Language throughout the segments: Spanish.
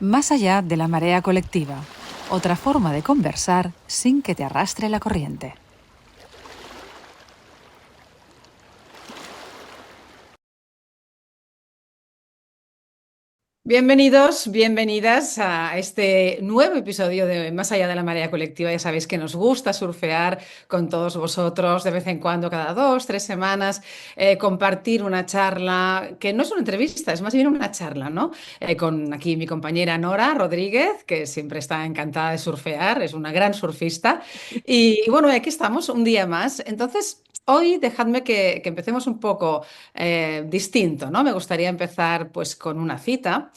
Más allá de la marea colectiva, otra forma de conversar sin que te arrastre la corriente. Bienvenidos, bienvenidas a este nuevo episodio de Más allá de la marea colectiva. Ya sabéis que nos gusta surfear con todos vosotros de vez en cuando, cada 2, 3 semanas, compartir una charla que no es una entrevista, es más bien una charla, ¿no? Con aquí mi compañera Nora Rodríguez, que siempre está encantada de surfear, es una gran surfista. Y bueno, aquí estamos un día más. Entonces, hoy dejadme que empecemos un poco distinto, ¿no? Me gustaría empezar pues con una cita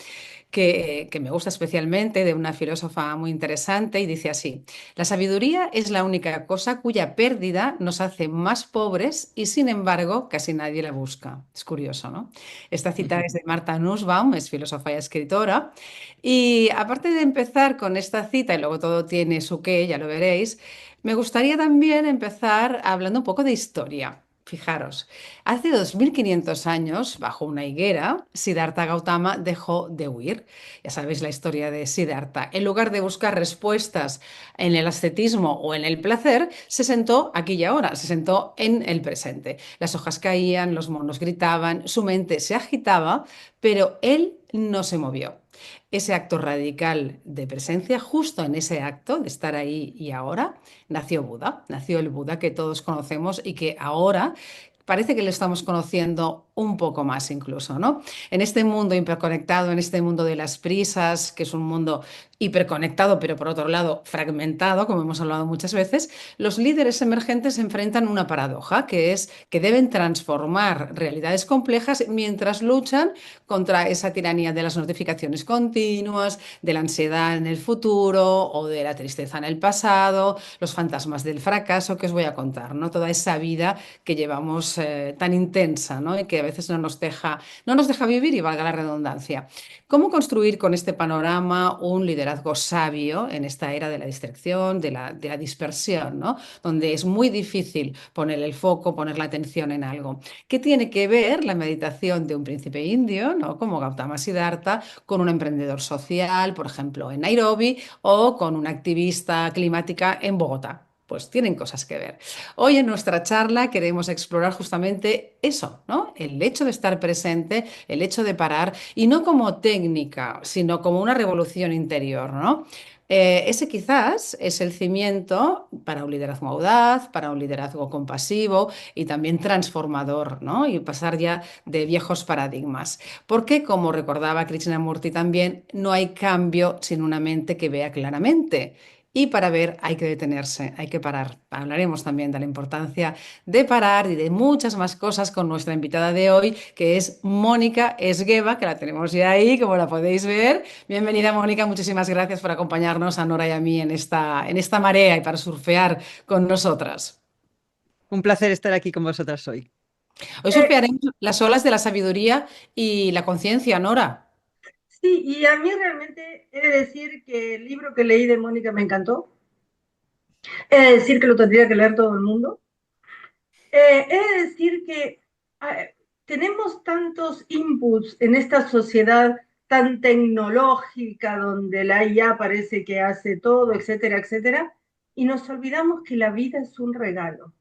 que me gusta especialmente de una filósofa muy interesante y dice así: la sabiduría es la única cosa cuya pérdida nos hace más pobres y sin embargo casi nadie la busca. Es curioso, ¿no? Esta cita es de Martha Nussbaum, es filósofa y escritora. Y aparte de empezar con esta cita, y luego todo tiene su qué, ya lo veréis, me gustaría también empezar hablando un poco de historia. Fijaros, hace 2500 años, bajo una higuera, Siddhartha Gautama dejó de huir. Ya sabéis la historia de Siddhartha. En lugar de buscar respuestas en el ascetismo o en el placer, se sentó aquí y ahora, se sentó en el presente. Las hojas caían, los monos gritaban, su mente se agitaba, pero él no se movió. Ese acto radical de presencia, justo en ese acto de estar ahí y ahora, nació Buda, nació el Buda que todos conocemos y que ahora parece que lo estamos conociendo un poco más incluso, ¿no? En este mundo hiperconectado, en este mundo de las prisas, que es un mundo hiperconectado, pero por otro lado fragmentado, como hemos hablado muchas veces, los líderes emergentes enfrentan una paradoja, que es que deben transformar realidades complejas mientras luchan contra esa tiranía de las notificaciones continuas, de la ansiedad en el futuro o de la tristeza en el pasado, los fantasmas del fracaso que os voy a contar, ¿no? Toda esa vida que llevamos tan intensa, ¿no? Y que a veces no nos deja vivir, y valga la redundancia. ¿Cómo construir con este panorama un liderazgo sabio en esta era de la distracción, de la dispersión, ¿no? Donde es muy difícil poner el foco, poner la atención en algo? ¿Qué tiene que ver la meditación de un príncipe indio, ¿no? Como Gautama Siddhartha, con un emprendedor social, por ejemplo, en Nairobi, o con una activista climática en Bogotá? Pues tienen cosas que ver. Hoy en nuestra charla queremos explorar justamente eso, ¿no? El hecho de estar presente, el hecho de parar, y no como técnica, sino como una revolución interior, ¿no? Ese quizás es el cimiento para un liderazgo audaz, para un liderazgo compasivo y también transformador, ¿no? Y pasar ya de viejos paradigmas. Porque, como recordaba Krishnamurti también, no hay cambio sin una mente que vea claramente. Y para ver hay que detenerse, hay que parar. Hablaremos también de la importancia de parar y de muchas más cosas con nuestra invitada de hoy, que es Mónica Esgueva, que la tenemos ya ahí, como la podéis ver. Bienvenida, Mónica. Muchísimas gracias por acompañarnos a Nora y a mí en esta marea y para surfear con nosotras. Un placer estar aquí con vosotras hoy. Hoy surfearemos las olas de la sabiduría y la conciencia, Nora. Sí, y a mí realmente he de decir que el libro que leí de Mónica me encantó. He de decir que lo tendría que leer todo el mundo. He de decir que tenemos tantos inputs en esta sociedad tan tecnológica, donde la IA parece que hace todo, etcétera, etcétera, y nos olvidamos que la vida es un regalo.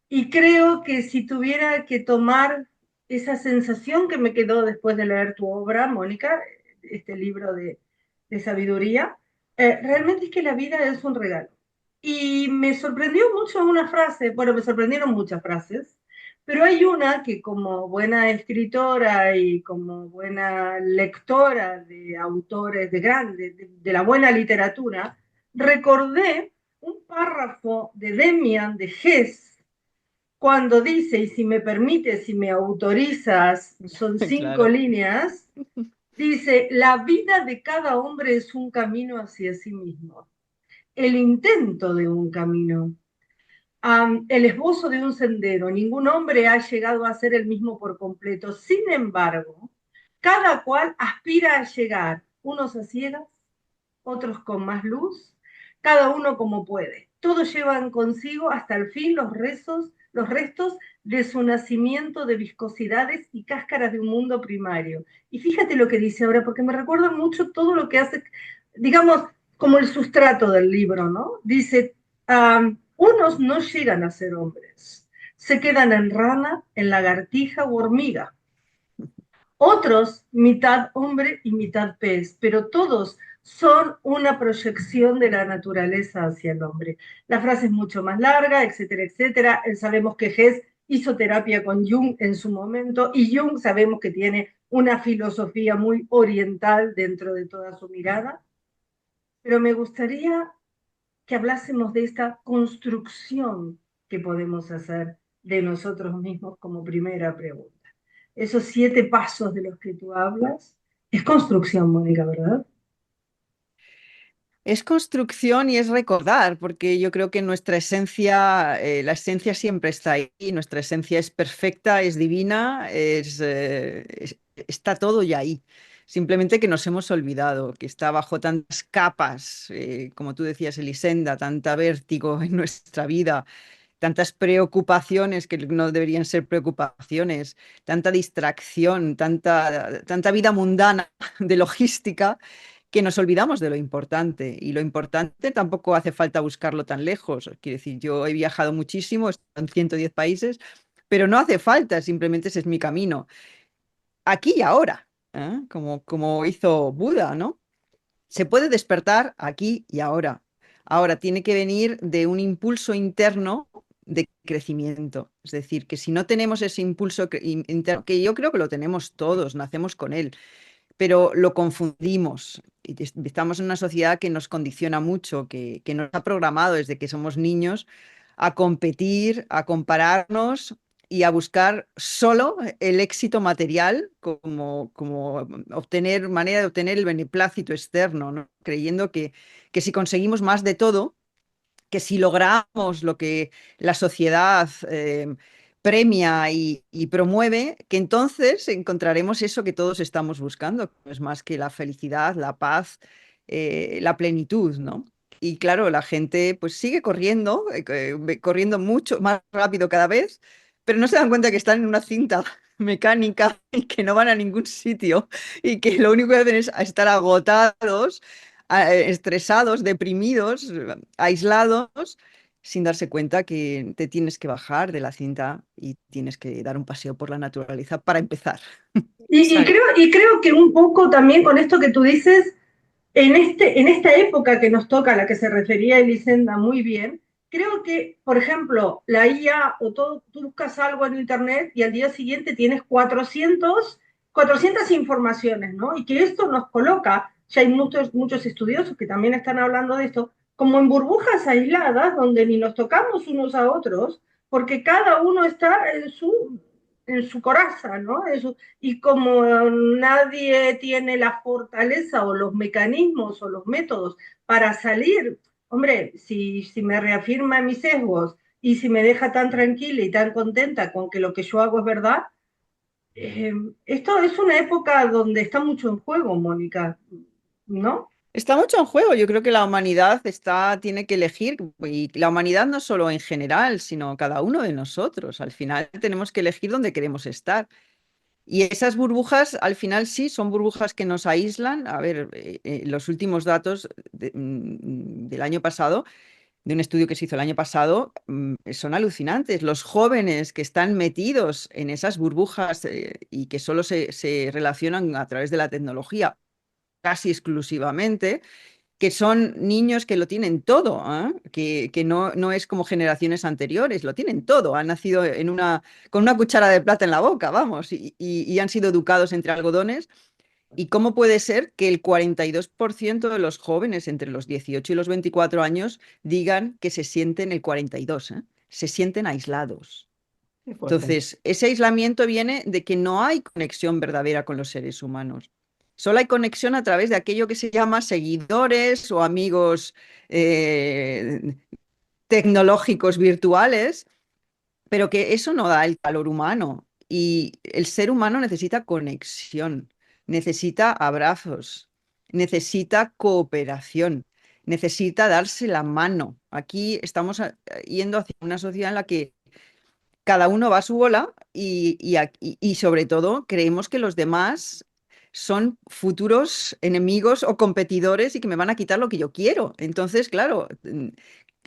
Y creo que si tuviera que tomar esa sensación que me quedó después de leer tu obra, Mónica, este libro de sabiduría, realmente es que la vida es un regalo. Y me sorprendió mucho una frase, bueno, me sorprendieron muchas frases, pero hay una que como buena escritora y como buena lectora de autores de grandes, de la buena literatura, recordé un párrafo de Demian de Hess, cuando dice, y si me permites, si me autorizas, son 5 líneas, dice: la vida de cada hombre es un camino hacia sí mismo, el intento de un camino, el esbozo de un sendero. Ningún hombre ha llegado a ser el mismo por completo. Sin embargo, cada cual aspira a llegar, unos a ciegas, otros con más luz, cada uno como puede. Todos llevan consigo hasta el fin los rezos los restos de su nacimiento de viscosidades y cáscaras de un mundo primario. Y fíjate lo que dice ahora, porque me recuerda mucho todo lo que hace, digamos, como el sustrato del libro, ¿no? Dice, unos no llegan a ser hombres, se quedan en rana, en lagartija u hormiga. Otros, mitad hombre y mitad pez, pero todos son una proyección de la naturaleza hacia el hombre. La frase es mucho más larga, etcétera, etcétera. Sabemos que Hess hizo terapia con Jung en su momento y Jung sabemos que tiene una filosofía muy oriental dentro de toda su mirada. Pero me gustaría que hablásemos de esta construcción que podemos hacer de nosotros mismos como primera pregunta. Esos 7 pasos de los que tú hablas, es construcción, Mónica, ¿verdad? Es construcción y es recordar, porque yo creo que nuestra esencia, la esencia siempre está ahí, nuestra esencia es perfecta, es divina, está todo ya ahí. Simplemente que nos hemos olvidado, que está bajo tantas capas, como tú decías, Elisenda, tanta vértigo en nuestra vida, tantas preocupaciones que no deberían ser preocupaciones, tanta distracción, tanta vida mundana de logística que nos olvidamos de lo importante. Y lo importante tampoco hace falta buscarlo tan lejos. Quiero decir, yo he viajado muchísimo, he estado en 110 países, pero no hace falta, simplemente ese es mi camino. Aquí y ahora, ¿eh? Como hizo Buda, ¿no? Se puede despertar aquí y ahora. Ahora tiene que venir de un impulso interno de crecimiento. Es decir, que si no tenemos ese impulso interno, que yo creo que lo tenemos todos, nacemos con él, pero lo confundimos. Y estamos en una sociedad que nos condiciona mucho, que nos ha programado desde que somos niños a competir, a compararnos y a buscar solo el éxito material como manera de obtener el beneplácito externo, ¿no? Creyendo que si conseguimos más de todo, que si logramos lo que la sociedad premia y promueve, que entonces encontraremos eso que todos estamos buscando, que no es más que la felicidad, la paz, la plenitud, ¿no? Y claro, la gente pues sigue corriendo, corriendo mucho más rápido cada vez, pero no se dan cuenta que están en una cinta mecánica y que no van a ningún sitio y que lo único que hacen es estar agotados, estresados, deprimidos, aislados, sin darse cuenta que te tienes que bajar de la cinta y tienes que dar un paseo por la naturaleza para empezar. Creo que un poco también con esto que tú dices, en esta época que nos toca, a la que se refería Elisenda muy bien, creo que, por ejemplo, la IA o todo, tú buscas algo en Internet y al día siguiente tienes 400 informaciones, ¿no? Y que esto nos coloca, ya hay muchos estudiosos que también están hablando de esto, como en burbujas aisladas donde ni nos tocamos unos a otros, porque cada uno está en su coraza, ¿no? Y como nadie tiene la fortaleza o los mecanismos o los métodos para salir, hombre, si me reafirma mis sesgos y si me deja tan tranquila y tan contenta con que lo que yo hago es verdad, esto es una época donde está mucho en juego, Mónica, ¿no? Está mucho en juego. Yo creo que la humanidad tiene que elegir, y la humanidad no solo en general, sino cada uno de nosotros. Al final tenemos que elegir dónde queremos estar. Y esas burbujas, al final sí, son burbujas que nos aíslan. A ver, los últimos datos del año pasado, de un estudio que se hizo el año pasado, son alucinantes. Los jóvenes que están metidos en esas burbujas y que solo se relacionan a través de la tecnología casi exclusivamente, que son niños que lo tienen todo, ¿eh? Que no es como generaciones anteriores, lo tienen todo, han nacido con una cuchara de plata en la boca, vamos, y han sido educados entre algodones. ¿Y cómo puede ser que el 42% de los jóvenes entre los 18 y los 24 años digan que se sienten el 42, ¿eh? Se sienten aislados? Qué fuerte. Entonces, ese aislamiento viene de que no hay conexión verdadera con los seres humanos. Solo hay conexión a través de aquello que se llama seguidores o amigos eh, tecnológicos virtuales, pero que eso no da el calor humano. Y el ser humano necesita conexión, necesita abrazos, necesita cooperación, necesita darse la mano. Aquí estamos yendo hacia una sociedad en la que cada uno va a su bola y sobre todo creemos que los demás son futuros enemigos o competidores y que me van a quitar lo que yo quiero. Entonces, claro,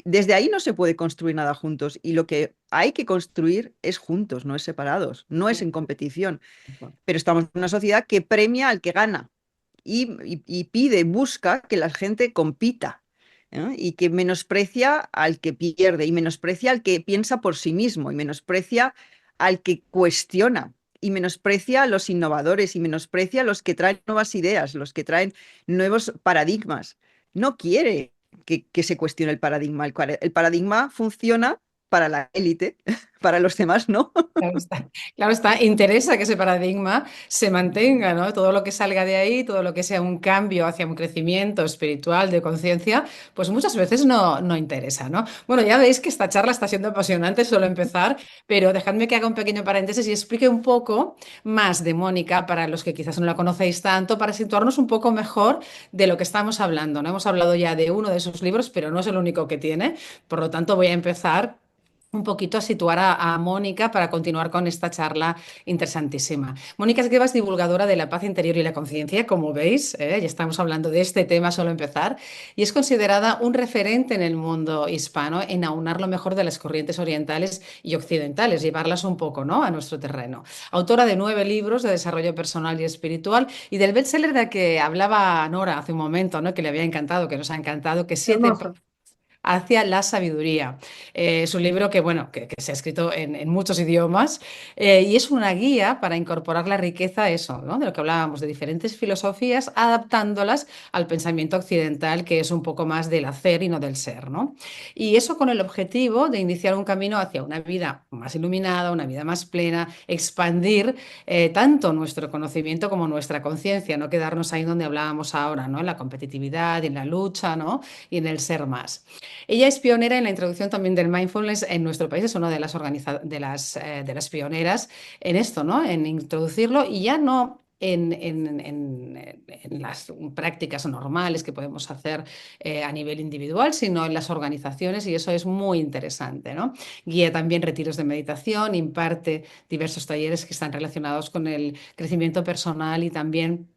desde ahí no se puede construir nada juntos y lo que hay que construir es juntos, no es separados, no es en competición. Pero estamos en una sociedad que premia al que gana y pide, busca que la gente compita, ¿no? Y que menosprecia al que pierde y menosprecia al que piensa por sí mismo y menosprecia al que cuestiona y menosprecia a los innovadores y menosprecia a los que traen nuevas ideas, los que traen nuevos paradigmas. No quiere que se cuestione el paradigma. El paradigma funciona para la élite, para los demás no. Claro está, interesa que ese paradigma se mantenga, ¿no? Todo lo que salga de ahí, todo lo que sea un cambio hacia un crecimiento espiritual de conciencia, pues muchas veces no interesa, ¿no? Bueno, ya veis que esta charla está siendo apasionante, solo empezar, pero dejadme que haga un pequeño paréntesis y explique un poco más de Mónica para los que quizás no la conocéis tanto, para situarnos un poco mejor de lo que estamos hablando, ¿no? Hemos hablado ya de uno de sus libros, pero no es el único que tiene, por lo tanto voy a empezar un poquito a situar a Mónica para continuar con esta charla interesantísima. Mónica Esgueva es divulgadora de la paz interior y la conciencia, como veis, ya estamos hablando de este tema solo empezar, y es considerada un referente en el mundo hispano en aunar lo mejor de las corrientes orientales y occidentales, llevarlas un poco, ¿no?, a nuestro terreno. Autora de 9 libros de desarrollo personal y espiritual y del bestseller de que hablaba Nora hace un momento, ¿no?, que le había encantado, que nos ha encantado, que 7 Hermoso. hacia la sabiduría. Es un libro que, bueno, que se ha escrito en muchos idiomas y es una guía para incorporar la riqueza, eso, ¿no?, de lo que hablábamos, de diferentes filosofías, adaptándolas al pensamiento occidental, que es un poco más del hacer y no del ser, ¿no? Y eso con el objetivo de iniciar un camino hacia una vida más iluminada, una vida más plena, expandir tanto nuestro conocimiento como nuestra conciencia, no quedarnos ahí donde hablábamos ahora, ¿no?, en la competitividad y en la lucha, ¿no?, y en el ser más. Ella es pionera en la introducción también del mindfulness en nuestro país, es una de las pioneras en esto, ¿no?, en introducirlo y ya no en las prácticas normales que podemos hacer a nivel individual, sino en las organizaciones y eso es muy interesante, ¿no? Guía también retiros de meditación, imparte diversos talleres que están relacionados con el crecimiento personal y también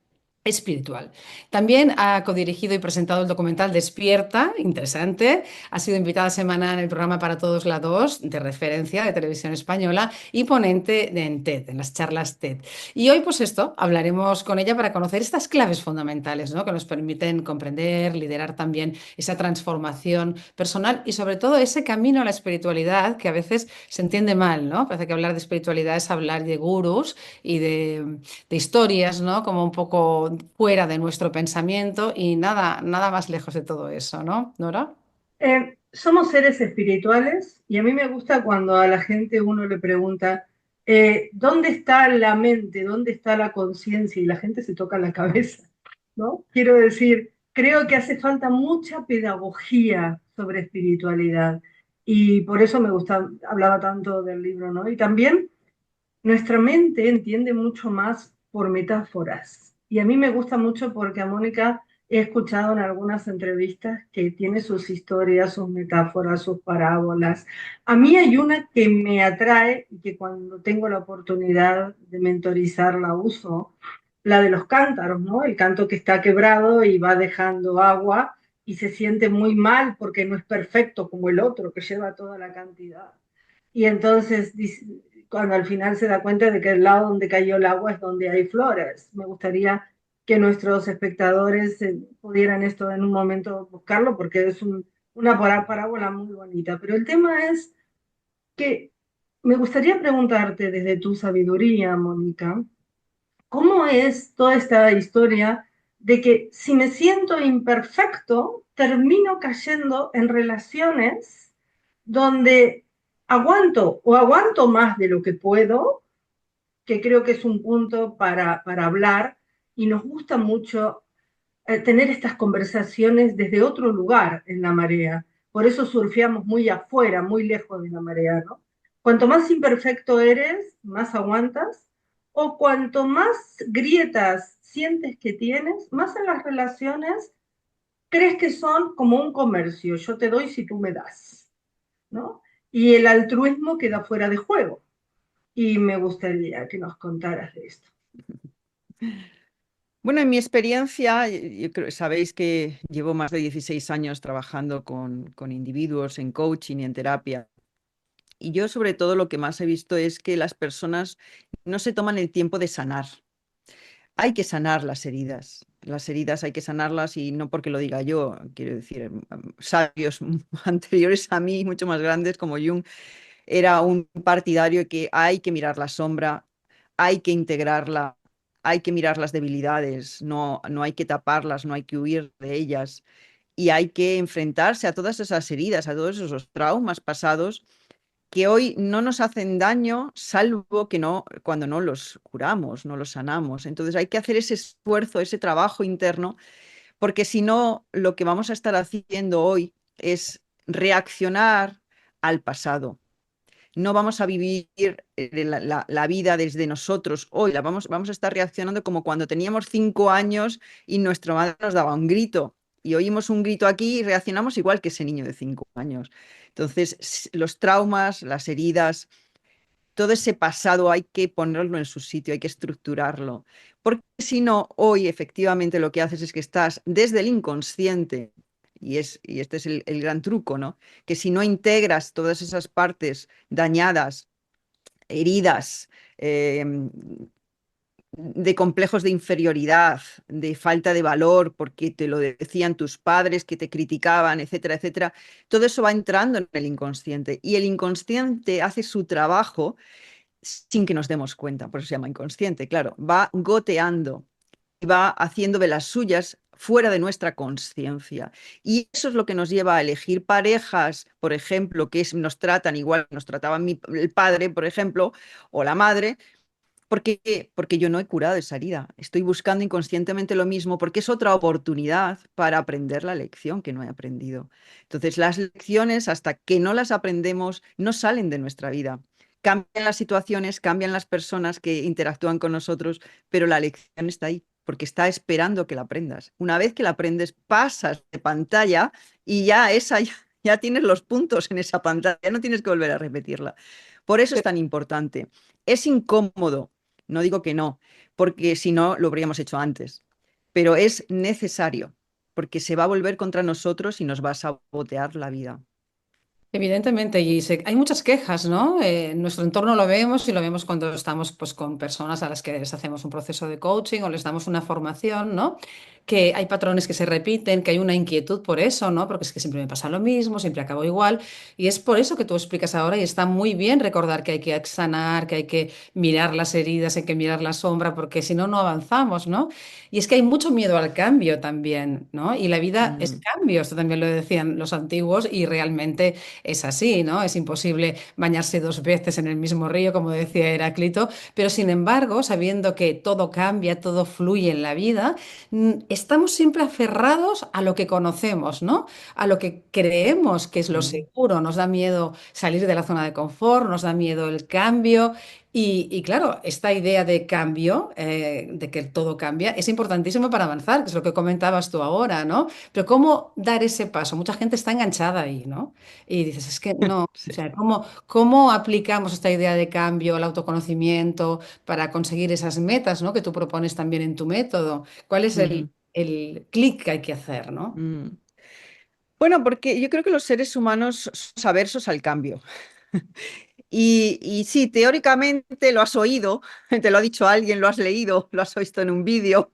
espiritual. También ha codirigido y presentado el documental Despierta, interesante. Ha sido invitada semana en el programa Para Todos la 2, de referencia de Televisión Española, y ponente en TED, en las charlas TED. Y hoy, pues esto, hablaremos con ella para conocer estas claves fundamentales, ¿no?, que nos permiten comprender, liderar también esa transformación personal y sobre todo ese camino a la espiritualidad que a veces se entiende mal, ¿no? Parece que hablar de espiritualidad es hablar de gurús y de historias, ¿no?, como un poco fuera de nuestro pensamiento y nada más lejos de todo eso, ¿no, Nora? Somos seres espirituales y a mí me gusta cuando a la gente uno le pregunta, ¿dónde está la mente? ¿Dónde está la conciencia? Y la gente se toca la cabeza, ¿no? Quiero decir, creo que hace falta mucha pedagogía sobre espiritualidad y por eso me gusta, hablaba tanto del libro, ¿no? Y también nuestra mente entiende mucho más por metáforas. Y a mí me gusta mucho porque a Mónica he escuchado en algunas entrevistas que tiene sus historias, sus metáforas, sus parábolas. A mí hay una que me atrae y que cuando tengo la oportunidad de mentorizar la uso, la de los cántaros, ¿no? El canto que está quebrado y va dejando agua y se siente muy mal porque no es perfecto como el otro que lleva toda la cantidad. Y entonces, cuando al final se da cuenta de que el lado donde cayó el agua es donde hay flores. Me gustaría que nuestros espectadores pudieran esto en un momento buscarlo porque es una parábola muy bonita. Pero el tema es que me gustaría preguntarte desde tu sabiduría, Mónica, ¿cómo es toda esta historia de que si me siento imperfecto, termino cayendo en relaciones donde aguanto más de lo que puedo, que creo que es un punto para hablar, y nos gusta mucho tener estas conversaciones desde otro lugar en la marea. Por eso surfeamos muy afuera, muy lejos de la marea, ¿no? Cuanto más imperfecto eres, más aguantas, o cuanto más grietas sientes que tienes, más en las relaciones crees que son como un comercio, yo te doy si tú me das, ¿no? y el altruismo queda fuera de juego. Y me gustaría que nos contaras de esto. Bueno, en mi experiencia, sabéis que llevo más de 16 años trabajando con individuos en coaching y en terapia. Y yo sobre todo lo que más he visto es que las personas no se toman el tiempo de sanar. Hay que sanar las heridas. Las heridas hay que sanarlas y no porque lo diga yo, quiero decir, sabios anteriores a mí, mucho más grandes como Jung, era un partidario de que hay que mirar la sombra, hay que integrarla, hay que mirar las debilidades, no hay que taparlas, no hay que huir de ellas y hay que enfrentarse a todas esas heridas, a todos esos traumas pasados que hoy no nos hacen daño, salvo que no, cuando no los curamos, no los sanamos. Entonces hay que hacer ese esfuerzo, ese trabajo interno, porque si no, lo que vamos a estar haciendo hoy es reaccionar al pasado. No vamos a vivir la vida desde nosotros hoy, vamos a estar reaccionando como cuando teníamos 5 años y nuestra madre nos daba un grito y oímos un grito aquí y reaccionamos igual que ese niño de 5 años. Entonces, los traumas, las heridas, todo ese pasado hay que ponerlo en su sitio, hay que estructurarlo, porque si no, hoy efectivamente lo que haces es que estás desde el inconsciente, y este es el gran truco, ¿no? Que si no integras todas esas partes dañadas, heridas, de complejos de inferioridad, de falta de valor, porque te lo decían tus padres, que te criticaban, etcétera, etcétera, todo eso va entrando en el inconsciente y el inconsciente hace su trabajo sin que nos demos cuenta, por eso se llama inconsciente, claro, va goteando y va haciendo de las suyas fuera de nuestra conciencia. Y eso es lo que nos lleva a elegir parejas, por ejemplo, que nos tratan igual que nos trataban el padre, por ejemplo, o la madre. Porque yo no he curado esa herida. Estoy buscando inconscientemente lo mismo porque es otra oportunidad para aprender la lección que no he aprendido. Entonces, las lecciones, hasta que no las aprendemos, no salen de nuestra vida. Cambian las situaciones, cambian las personas que interactúan con nosotros, pero la lección está ahí porque está esperando que la aprendas. Una vez que la aprendes, pasas de pantalla y ya tienes los puntos en esa pantalla, ya no tienes que volver a repetirla. Por eso es tan importante. Es incómodo, no digo que no, porque si no lo habríamos hecho antes, pero es necesario, porque se va a volver contra nosotros y nos va a sabotear la vida. Evidentemente, y hay muchas quejas, ¿no? En nuestro entorno lo vemos y lo vemos cuando estamos pues, con personas a las que les hacemos un proceso de coaching o les damos una formación, ¿no? Que hay patrones que se repiten, que hay una inquietud por eso, ¿no? Porque es que siempre me pasa lo mismo, siempre acabo igual. Y es por eso que tú explicas ahora y está muy bien recordar que hay que sanar, que hay que mirar las heridas, hay que mirar la sombra, porque si no, no avanzamos, ¿no? Y es que hay mucho miedo al cambio también, ¿no? Y la vida es Mm, cambio, esto también lo decían los antiguos y realmente es así, ¿no? Es imposible bañarse 2 veces en el mismo río, como decía Heráclito, pero sin embargo, sabiendo que todo cambia, todo fluye en la vida, estamos siempre aferrados a lo que conocemos, ¿no? A lo que creemos que es lo mm, seguro. Nos da miedo salir de la zona de confort, nos da miedo el cambio. Y claro, esta idea de cambio, de que todo cambia, es importantísimo para avanzar, que es lo que comentabas tú ahora, ¿no? Pero ¿cómo dar ese paso? Mucha gente está enganchada ahí, ¿no? Y dices, es que no, o sí. sea, ¿cómo aplicamos esta idea de cambio, el autoconocimiento para conseguir esas metas, ¿no? Que tú propones también en tu método? ¿Cuál es Ujú, el clic que hay que hacer, ¿no? mm. Bueno, porque yo creo que los seres humanos somos aversos al cambio. Y sí, teóricamente lo has oído, te lo ha dicho alguien, lo has leído, lo has visto en un vídeo,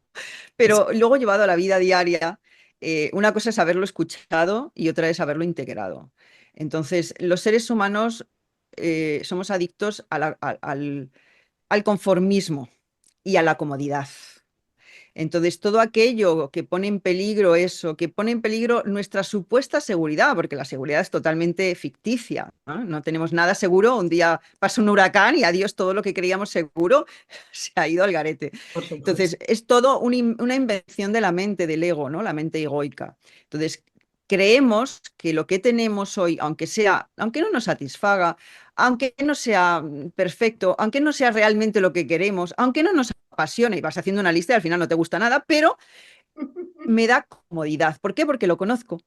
pero luego llevado a la vida diaria, una cosa es haberlo escuchado y otra es haberlo integrado. Entonces, los seres humanos somos adictos al conformismo y a la comodidad. Entonces, todo aquello que pone en peligro eso, que pone en peligro nuestra supuesta seguridad, porque la seguridad es totalmente ficticia, ¿no? No tenemos nada seguro, un día pasa un huracán y adiós todo lo que creíamos seguro se ha ido al garete. Por supuesto. Entonces, es todo una invención de la mente, del ego, ¿no? La mente egoica. Entonces, creemos que lo que tenemos hoy, aunque no nos satisfaga, aunque no sea perfecto, aunque no sea realmente lo que queremos, aunque no nos apasione y vas haciendo una lista y al final no te gusta nada, pero me da comodidad. ¿Por qué? Porque lo conozco.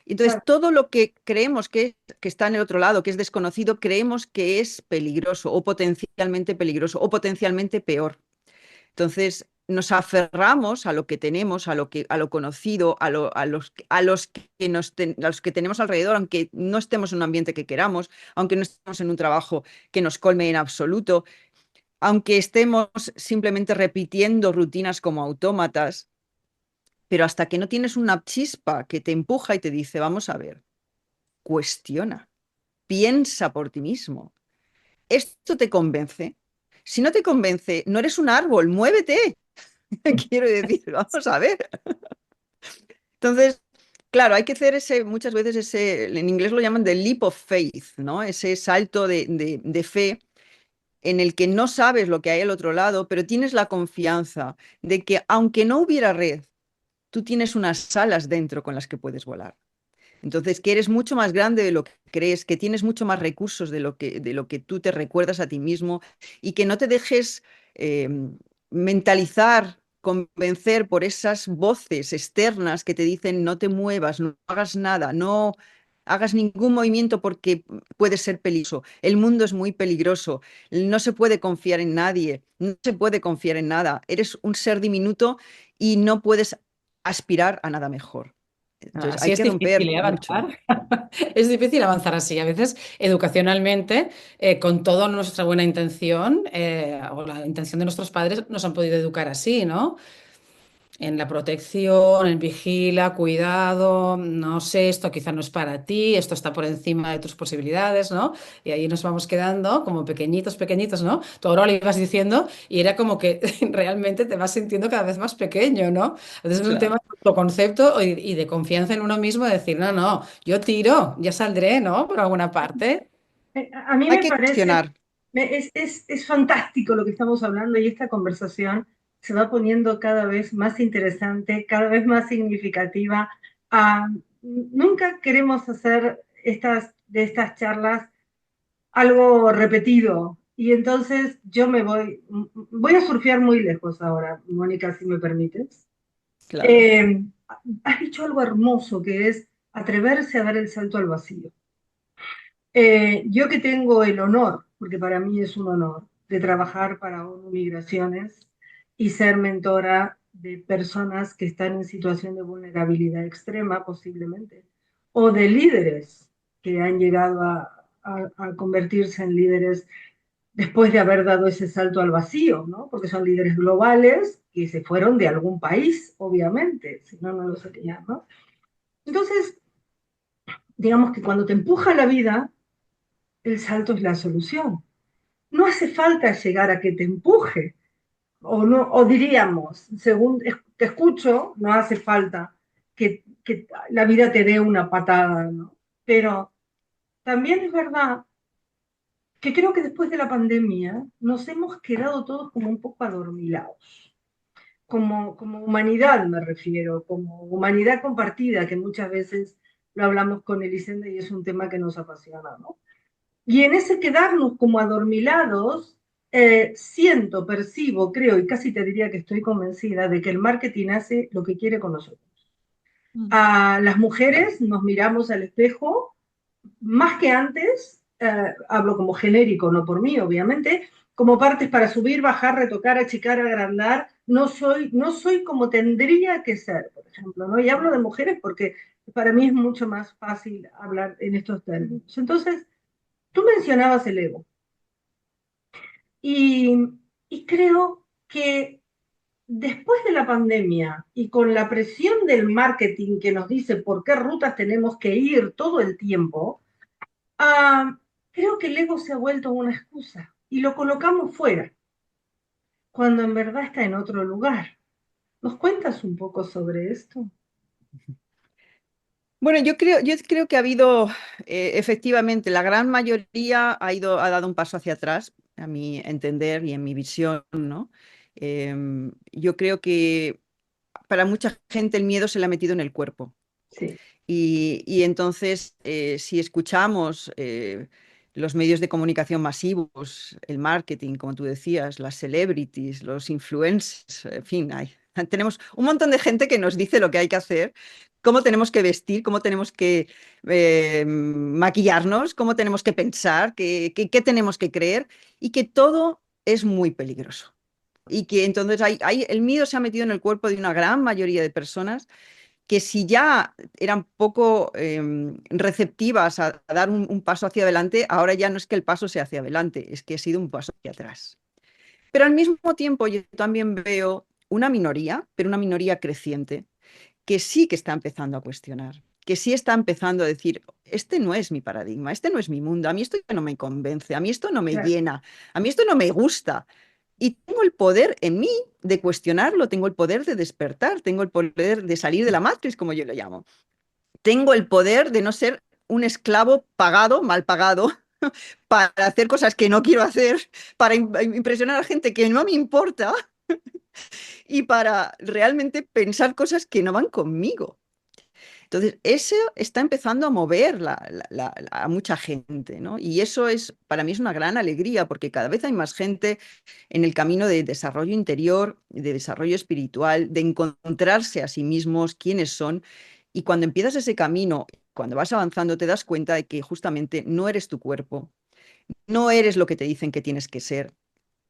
Entonces, Claro. todo lo que creemos que está en el otro lado, que es desconocido, creemos que es peligroso o potencialmente peor. Entonces, nos aferramos a lo que tenemos, a lo conocido, a los que tenemos alrededor, aunque no estemos en un ambiente que queramos, aunque no estemos en un trabajo que nos colme en absoluto, aunque estemos simplemente repitiendo rutinas como autómatas, pero hasta que no tienes una chispa que te empuja y te dice, vamos a ver, cuestiona, piensa por ti mismo. ¿Esto te convence? Si no te convence, no eres un árbol, muévete. Quiero decir, vamos a ver. Entonces, claro, hay que hacer muchas veces en inglés lo llaman the leap of faith, ¿no? Ese salto de fe en el que no sabes lo que hay al otro lado, pero tienes la confianza de que aunque no hubiera red, tú tienes unas alas dentro con las que puedes volar. Entonces, que eres mucho más grande de lo que crees, que tienes mucho más recursos de lo que tú te recuerdas a ti mismo y que no te dejes eh, mentalizar, convencer por esas voces externas que te dicen no te muevas, no hagas nada, no hagas ningún movimiento porque puede ser peligroso. El mundo es muy peligroso, no se puede confiar en nadie, no se puede confiar en nada. Eres un ser diminuto y no puedes aspirar a nada mejor. Entonces Así hay es que romper difícil, ¿eh? mucho. Avanzar. Es difícil avanzar así. A veces, educacionalmente, con toda nuestra buena intención, o la intención de nuestros padres, nos han podido educar así, ¿no? En la protección, en vigila, cuidado, no sé, esto quizá no es para ti, esto está por encima de tus posibilidades, ¿no? Y ahí nos vamos quedando como pequeñitos, pequeñitos, ¿no? Tú ahora lo ibas diciendo y era como que realmente te vas sintiendo cada vez más pequeño, ¿no? Entonces es un tema Claro. de autoconcepto y de confianza en uno mismo, de decir, no, no, yo tiro, ya saldré, ¿no? Por alguna parte. A mí Hay me que parece, cuestionar. es fantástico lo que estamos hablando y esta conversación se va poniendo cada vez más interesante, cada vez más significativa. Ah, nunca queremos hacer de estas charlas algo repetido y entonces yo voy a surfear muy lejos ahora, Mónica, si me permites. Claro. Eh, Has dicho algo hermoso que es atreverse a dar el salto al vacío. Yo que tengo el honor, porque para mí es un honor, de trabajar para ONU Migraciones y ser mentora de personas que están en situación de vulnerabilidad extrema, posiblemente, o de líderes que han llegado a convertirse en líderes después de haber dado ese salto al vacío, ¿no? Porque son líderes globales que se fueron de algún país, obviamente, si no, no lo serían, ¿no? Entonces, digamos que cuando te empuja la vida, el salto es la solución. No hace falta llegar a que te empuje, o, no, o diríamos, según te escucho, no hace falta que la vida te dé una patada, ¿no? Pero también es verdad que creo que después de la pandemia nos hemos quedado todos como un poco adormilados, como humanidad me refiero, como humanidad compartida, que muchas veces lo hablamos con Elisenda y es un tema que nos apasiona, ¿no? Y en ese quedarnos como adormilados, siento, percibo, creo y casi te diría que estoy convencida de que el marketing hace lo que quiere con nosotros. Mm. A las mujeres nos miramos al espejo más que antes, hablo como genérico, no por mí, obviamente, como partes para subir, bajar, retocar, achicar, agrandar. No soy como tendría que ser, por ejemplo, ¿no? Y hablo de mujeres porque para mí es mucho más fácil hablar en estos términos. Entonces, tú mencionabas el ego y, y creo que después de la pandemia y con la presión del marketing que nos dice por qué rutas tenemos que ir todo el tiempo, creo que el ego se ha vuelto una excusa y lo colocamos fuera, cuando en verdad está en otro lugar. ¿Nos cuentas un poco sobre esto? Bueno, yo creo que ha habido, efectivamente, la gran mayoría ha dado un paso hacia atrás, a mi entender y en mi visión, ¿no? Yo creo que para mucha gente el miedo se le ha metido en el cuerpo. Sí, Y entonces, si escuchamos los medios de comunicación masivos, el marketing, como tú decías, las celebrities, los influencers, en fin, hay Tenemos un montón de gente que nos dice lo que hay que hacer, cómo tenemos que vestir, cómo tenemos que maquillarnos, cómo tenemos que pensar, qué tenemos que creer, y que todo es muy peligroso. Y que entonces el miedo se ha metido en el cuerpo de una gran mayoría de personas que, si ya eran poco receptivas a dar un paso hacia adelante, ahora ya no es que el paso sea hacia adelante, es que ha sido un paso hacia atrás. Pero al mismo tiempo yo también veo una minoría, pero una minoría creciente, que sí que está empezando a cuestionar, que sí está empezando a decir, este no es mi paradigma, este no es mi mundo, a mí esto ya no me convence, a mí esto no me Claro. llena, a mí esto no me gusta. Y tengo el poder en mí de cuestionarlo, tengo el poder de despertar, tengo el poder de salir de la matriz, como yo lo llamo. Tengo el poder de no ser un esclavo pagado, mal pagado, para hacer cosas que no quiero hacer, para impresionar a gente que no me importa y para realmente pensar cosas que no van conmigo. Entonces, eso está empezando a mover a mucha gente, ¿no? Y eso para mí es una gran alegría, porque cada vez hay más gente en el camino de desarrollo interior, de desarrollo espiritual, de encontrarse a sí mismos, quiénes son. Y cuando empiezas ese camino, cuando vas avanzando, te das cuenta de que justamente no eres tu cuerpo, no eres lo que te dicen que tienes que ser.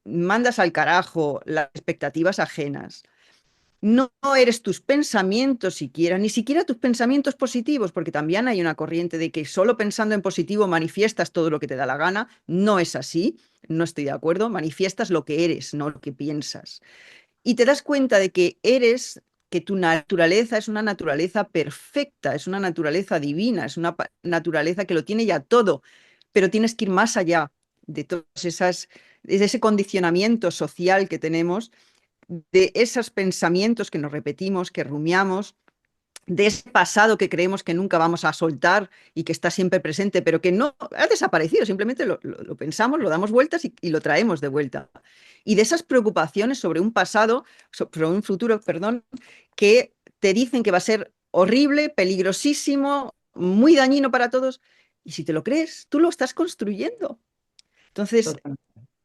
Mandas al carajo las expectativas ajenas. No eres tus pensamientos siquiera, ni siquiera tus pensamientos positivos, porque también hay una corriente de que solo pensando en positivo manifiestas todo lo que te da la gana. No es así, no estoy de acuerdo. Manifiestas lo que eres, no lo que piensas. Y te das cuenta de que tu naturaleza es una naturaleza perfecta, es una naturaleza divina, es una naturaleza que lo tiene ya todo, pero tienes que ir más allá de de ese condicionamiento social que tenemos, de esos pensamientos que nos repetimos, que rumiamos, de ese pasado que creemos que nunca vamos a soltar y que está siempre presente, pero que no ha desaparecido, simplemente lo pensamos, lo damos vueltas y lo traemos de vuelta. Y de esas preocupaciones sobre un pasado, sobre un futuro, perdón, que te dicen que va a ser horrible, peligrosísimo, muy dañino para todos. Y si te lo crees, tú lo estás construyendo. Entonces, Total.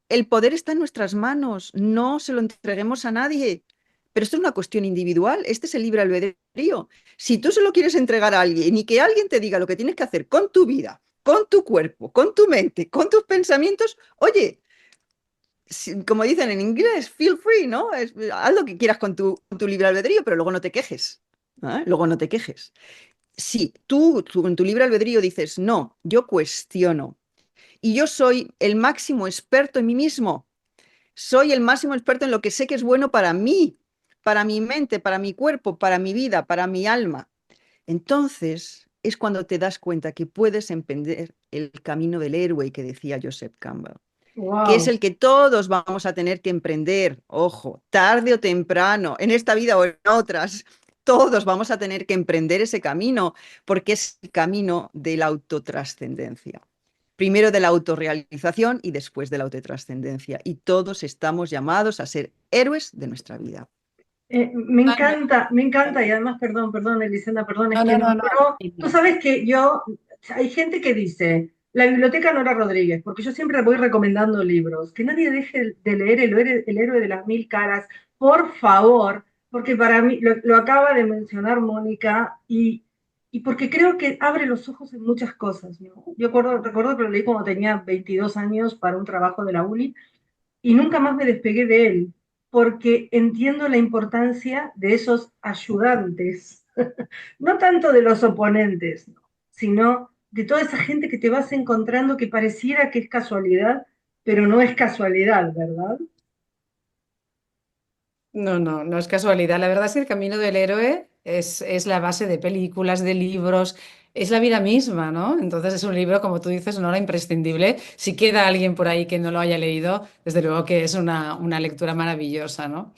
el poder está en nuestras manos, no se lo entreguemos a nadie. Pero esto es una cuestión individual, este es el libre albedrío. Si tú se lo quieres entregar a alguien y que alguien te diga lo que tienes que hacer con tu vida, con tu cuerpo, con tu mente, con tus pensamientos, oye, como dicen en inglés, feel free, ¿no? Haz lo que quieras con tu libre albedrío, pero luego no te quejes. ¿Eh? Luego no te quejes. Si tú en tu libre albedrío dices, no, yo cuestiono y yo soy el máximo experto en mí mismo, soy el máximo experto en lo que sé que es bueno para mí, para mi mente, para mi cuerpo, para mi vida, para mi alma. Entonces es cuando te das cuenta que puedes emprender el camino del héroe que decía Joseph Campbell, que es Wow. el que todos vamos a tener que emprender, ojo, tarde o temprano, en esta vida o en otras. Todos vamos a tener que emprender ese camino, porque es el camino de la autotrascendencia. Primero de la autorrealización y después de la autotrascendencia. Y todos estamos llamados a ser héroes de nuestra vida. Me encanta, y además, perdón, Elisenda, perdón, es No, que no, no, no. tú sabes que hay gente que dice, la biblioteca Nora Rodríguez, porque yo siempre voy recomendando libros, que nadie deje de leer El héroe de las mil caras, por favor, porque para mí, lo acaba de mencionar Mónica, y porque creo que abre los ojos en muchas cosas, ¿no? Recuerdo que lo leí cuando tenía 22 años para un trabajo de la uni, y nunca más me despegué de él, porque entiendo la importancia de esos ayudantes, no tanto de los oponentes, ¿no? Sino de toda esa gente que te vas encontrando que pareciera que es casualidad, pero no es casualidad, ¿verdad? No, no, no es casualidad. La verdad es que el camino del héroe es la base de películas, de libros, es la vida misma, ¿no? Entonces es un libro, como tú dices, no era imprescindible. Si queda alguien por ahí que no lo haya leído, desde luego que es una lectura maravillosa, ¿no?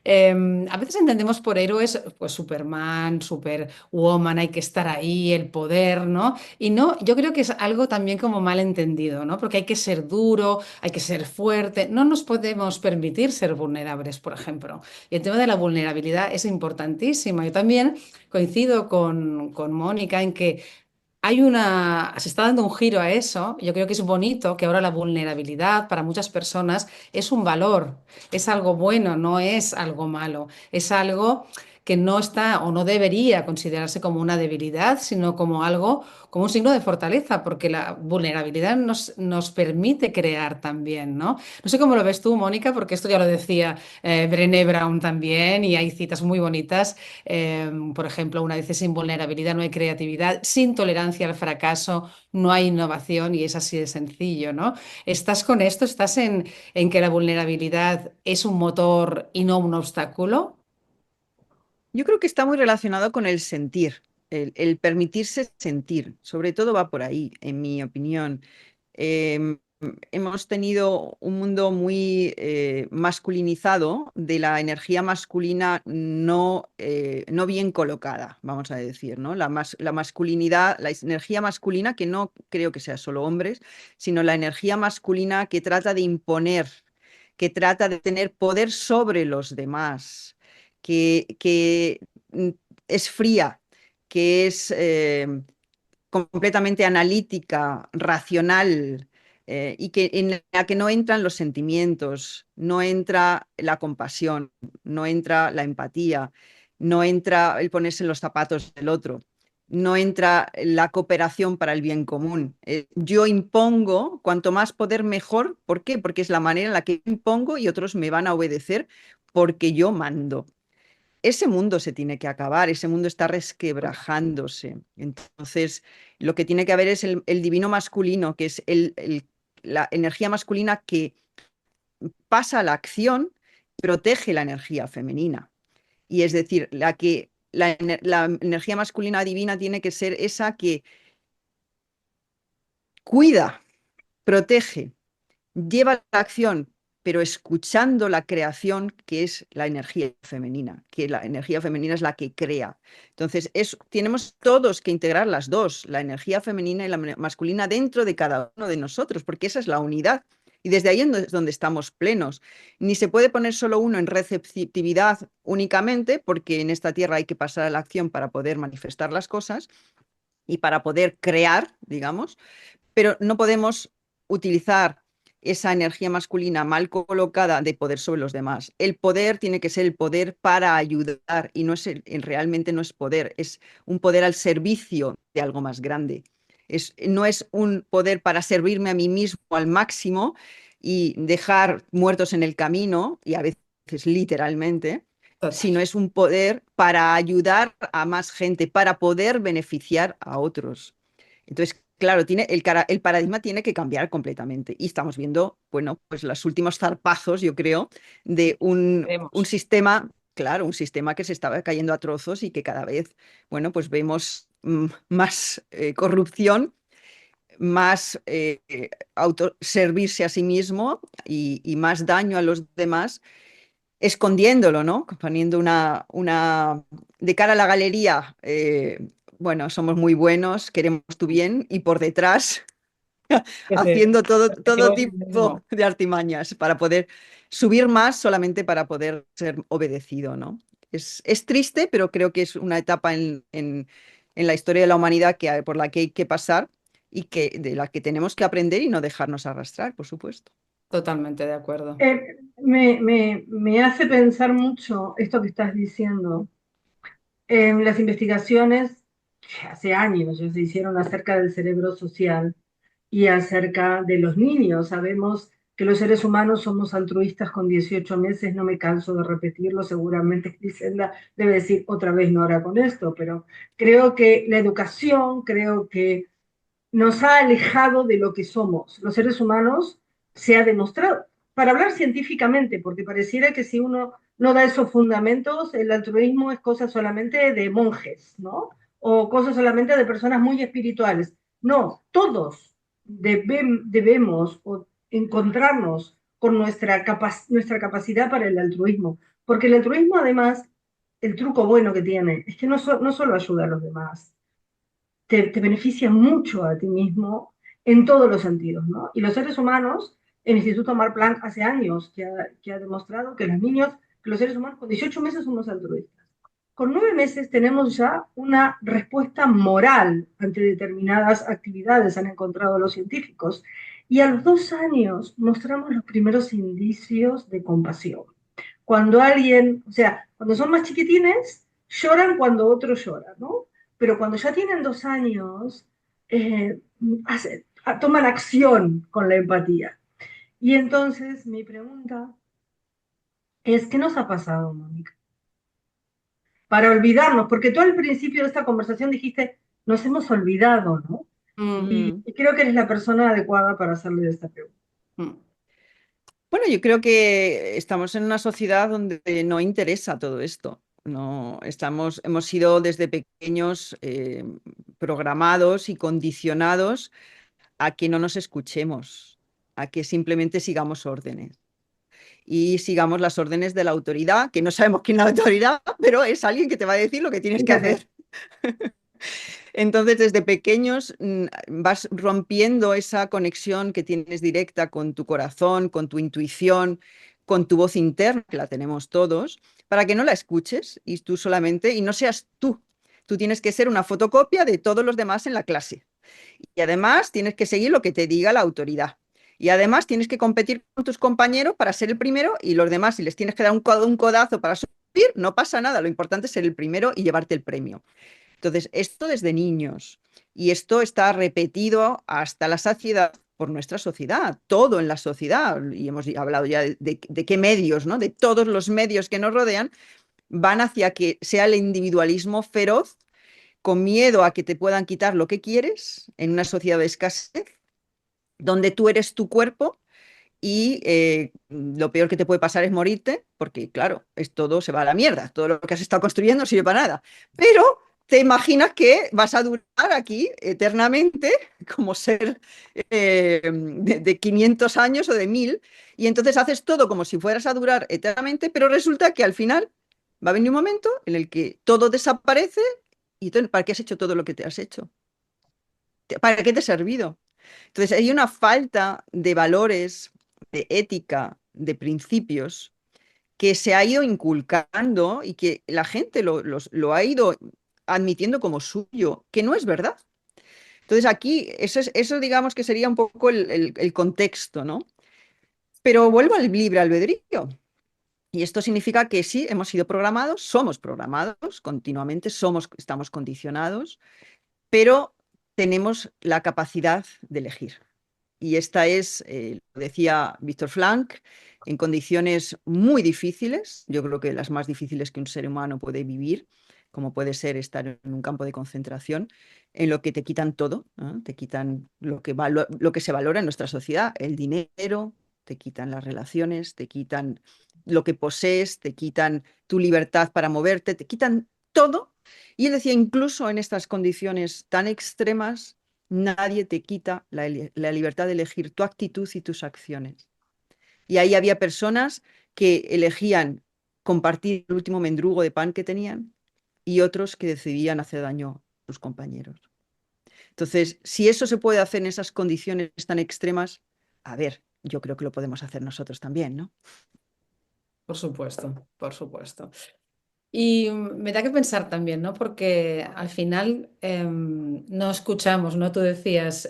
A veces entendemos por héroes, pues Superman, Superwoman, hay que estar ahí, el poder, ¿no? Y no, yo creo que es algo también como mal entendido, ¿no? Porque hay que ser duro, hay que ser fuerte, no nos podemos permitir ser vulnerables, por ejemplo. Y el tema de la vulnerabilidad es importantísimo. Yo también coincido con Mónica en que se está dando un giro a eso. Yo creo que es bonito que ahora la vulnerabilidad para muchas personas es un valor, es algo bueno, no es algo malo, es algo que no está o no debería considerarse como una debilidad, sino como algo, como un signo de fortaleza, porque la vulnerabilidad nos permite crear también, ¿no? No sé cómo lo ves tú, Mónica, porque esto ya lo decía Brené Brown también, y hay citas muy bonitas. Por ejemplo, una dice: sin vulnerabilidad no hay creatividad, sin tolerancia al fracaso no hay innovación, y es así de sencillo, ¿no? ¿Estás con esto? ¿Estás en que la vulnerabilidad es un motor y no un obstáculo? Yo creo que está muy relacionado con el sentir, el permitirse sentir, sobre todo va por ahí, en mi opinión. Em, Hemos tenido un mundo muy masculinizado, de la energía masculina no bien colocada, vamos a decir, ¿no? La masculinidad, la energía masculina, que no creo que sea solo hombres, sino la energía masculina que trata de imponer, que trata de tener poder sobre los demás, que es fría, que es completamente analítica, racional, y que en la que no entran los sentimientos, no entra la compasión, no entra la empatía, no entra el ponerse en los zapatos del otro, no entra la cooperación para el bien común. Yo impongo, cuanto más poder mejor. ¿Por qué? Porque es la manera en la que impongo y otros me van a obedecer porque yo mando. Ese mundo se tiene que acabar, ese mundo está resquebrajándose. Entonces, lo que tiene que haber es el divino masculino, que es la energía masculina que pasa a la acción y protege la energía femenina. Y es decir, la energía masculina divina tiene que ser esa que cuida, protege, lleva la acción, pero escuchando la creación, que es la energía femenina, que la energía femenina es la que crea. Entonces, tenemos todos que integrar las dos, la energía femenina y la masculina, dentro de cada uno de nosotros, porque esa es la unidad. Y desde ahí es donde estamos plenos. Ni se puede poner solo uno en receptividad únicamente, porque en esta tierra hay que pasar a la acción para poder manifestar las cosas y para poder crear, digamos, pero no podemos utilizar esa energía masculina mal colocada de poder sobre los demás. El poder tiene que ser el poder para ayudar, y no es realmente no es poder, es un poder al servicio de algo más grande. No es un poder para servirme a mí mismo al máximo y dejar muertos en el camino, y a veces literalmente, Total. sino es un poder para ayudar a más gente, para poder beneficiar a otros. Entonces, claro, el paradigma tiene que cambiar completamente. Y estamos viendo, bueno, pues los últimos zarpazos, yo creo, de un Veremos. sistema, claro, un sistema que se estaba cayendo a trozos y que cada vez, bueno, pues vemos más corrupción, más autoservirse a sí mismo y más daño a los demás, escondiéndolo, ¿no? Poniendo de cara a la galería, bueno, somos muy buenos, queremos tu bien, y por detrás haciendo todo Objetivo es el tipo mismo. de artimañas para poder subir más, solamente para poder ser obedecido, ¿no? Es triste, pero creo que es una etapa en la historia de la humanidad por la que hay que pasar y de la que tenemos que aprender y no dejarnos arrastrar, por supuesto. Totalmente de acuerdo. Me hace pensar mucho esto que estás diciendo. Las investigaciones que hace años ya se hicieron acerca del cerebro social y acerca de los niños. Sabemos que los seres humanos somos altruistas con 18 meses, no me canso de repetirlo, seguramente Griselda debe decir otra vez no ahora con esto, pero creo que la educación, creo que nos ha alejado de lo que somos. Los seres humanos se ha demostrado, para hablar científicamente, porque pareciera que si uno no da esos fundamentos, el altruismo es cosa solamente de monjes, ¿no? O cosa solamente de personas muy espirituales. No, todos debemos encontrarnos con nuestra capacidad para el altruismo, porque el altruismo además, el truco bueno que tiene, es que no solo ayuda a los demás, te beneficia mucho a ti mismo en todos los sentidos, ¿no? Y los seres humanos, el Instituto Max Planck hace años que ha demostrado que los seres humanos con 18 meses somos altruistas. con 9 meses tenemos ya una respuesta moral ante determinadas actividades, han encontrado los científicos. Y a los 2 años mostramos los primeros indicios de compasión. Cuando alguien, o sea, cuando son más chiquitines, lloran cuando otro llora, ¿no? Pero cuando ya tienen 2 años, eh, toman acción con la empatía. Y entonces mi pregunta es, ¿qué nos ha pasado, Mónica? Para olvidarnos, porque tú al principio de esta conversación dijiste, nos hemos olvidado, ¿no? Y, Mm. y creo que eres la persona adecuada para hacerle esta pregunta. Mm. Bueno, yo creo que estamos en una sociedad donde no interesa todo esto. No, hemos sido desde pequeños programados y condicionados a que no nos escuchemos, a que simplemente sigamos órdenes y sigamos las órdenes de la autoridad, que no sabemos quién es la autoridad, pero es alguien que te va a decir lo que tienes que hacer. Entonces, desde pequeños vas rompiendo esa conexión que tienes directa con tu corazón, con tu intuición, con tu voz interna, que la tenemos todos, para que no la escuches y tú solamente, y no seas tú. Tú tienes que ser una fotocopia de todos los demás en la clase. Y además tienes que seguir lo que te diga la autoridad. Y además tienes que competir con tus compañeros para ser el primero y los demás, si les tienes que dar un codazo para subir, no pasa nada. Lo importante es ser el primero y llevarte el premio. Entonces, esto desde niños y esto está repetido hasta la saciedad por nuestra sociedad, todo en la sociedad, y hemos hablado ya de qué medios, ¿no? De todos los medios que nos rodean, van hacia que sea el individualismo feroz, con miedo a que te puedan quitar lo que quieres en una sociedad de escasez, donde tú eres tu cuerpo y lo peor que te puede pasar es morirte, porque claro, todo se va a la mierda, todo lo que has estado construyendo no sirve para nada. Pero te imaginas que vas a durar aquí eternamente como ser de 500 años o de 1000, y entonces haces todo como si fueras a durar eternamente, pero resulta que al final va a venir un momento en el que todo desaparece y entonces, ¿para qué has hecho todo lo que te has hecho? ¿Para qué te ha servido? Entonces hay una falta de valores, de ética, de principios que se ha ido inculcando y que la gente lo ha ido admitiendo como suyo, que no es verdad. Entonces aquí eso digamos que sería un poco el contexto, ¿no? Pero vuelvo al libre albedrío. Y esto significa que sí, hemos sido programados, somos programados, continuamente estamos condicionados, pero tenemos la capacidad de elegir. Y esta es, lo decía Víctor Frank, en condiciones muy difíciles, yo creo que las más difíciles que un ser humano puede vivir, como puede ser estar en un campo de concentración, en lo que te quitan todo, ¿eh? Te quitan lo que se valora en nuestra sociedad, el dinero, te quitan las relaciones, te quitan lo que posees, te quitan tu libertad para moverte, te quitan todo. Y él decía, incluso en estas condiciones tan extremas, nadie te quita la libertad de elegir tu actitud y tus acciones. Y ahí había personas que elegían compartir el último mendrugo de pan que tenían y otros que decidían hacer daño a sus compañeros. Entonces, si eso se puede hacer en esas condiciones tan extremas, a ver, yo creo que lo podemos hacer nosotros también, ¿no? Por supuesto, por supuesto. Y me da que pensar también, ¿no? Porque al final no escuchamos, ¿no? Tú decías,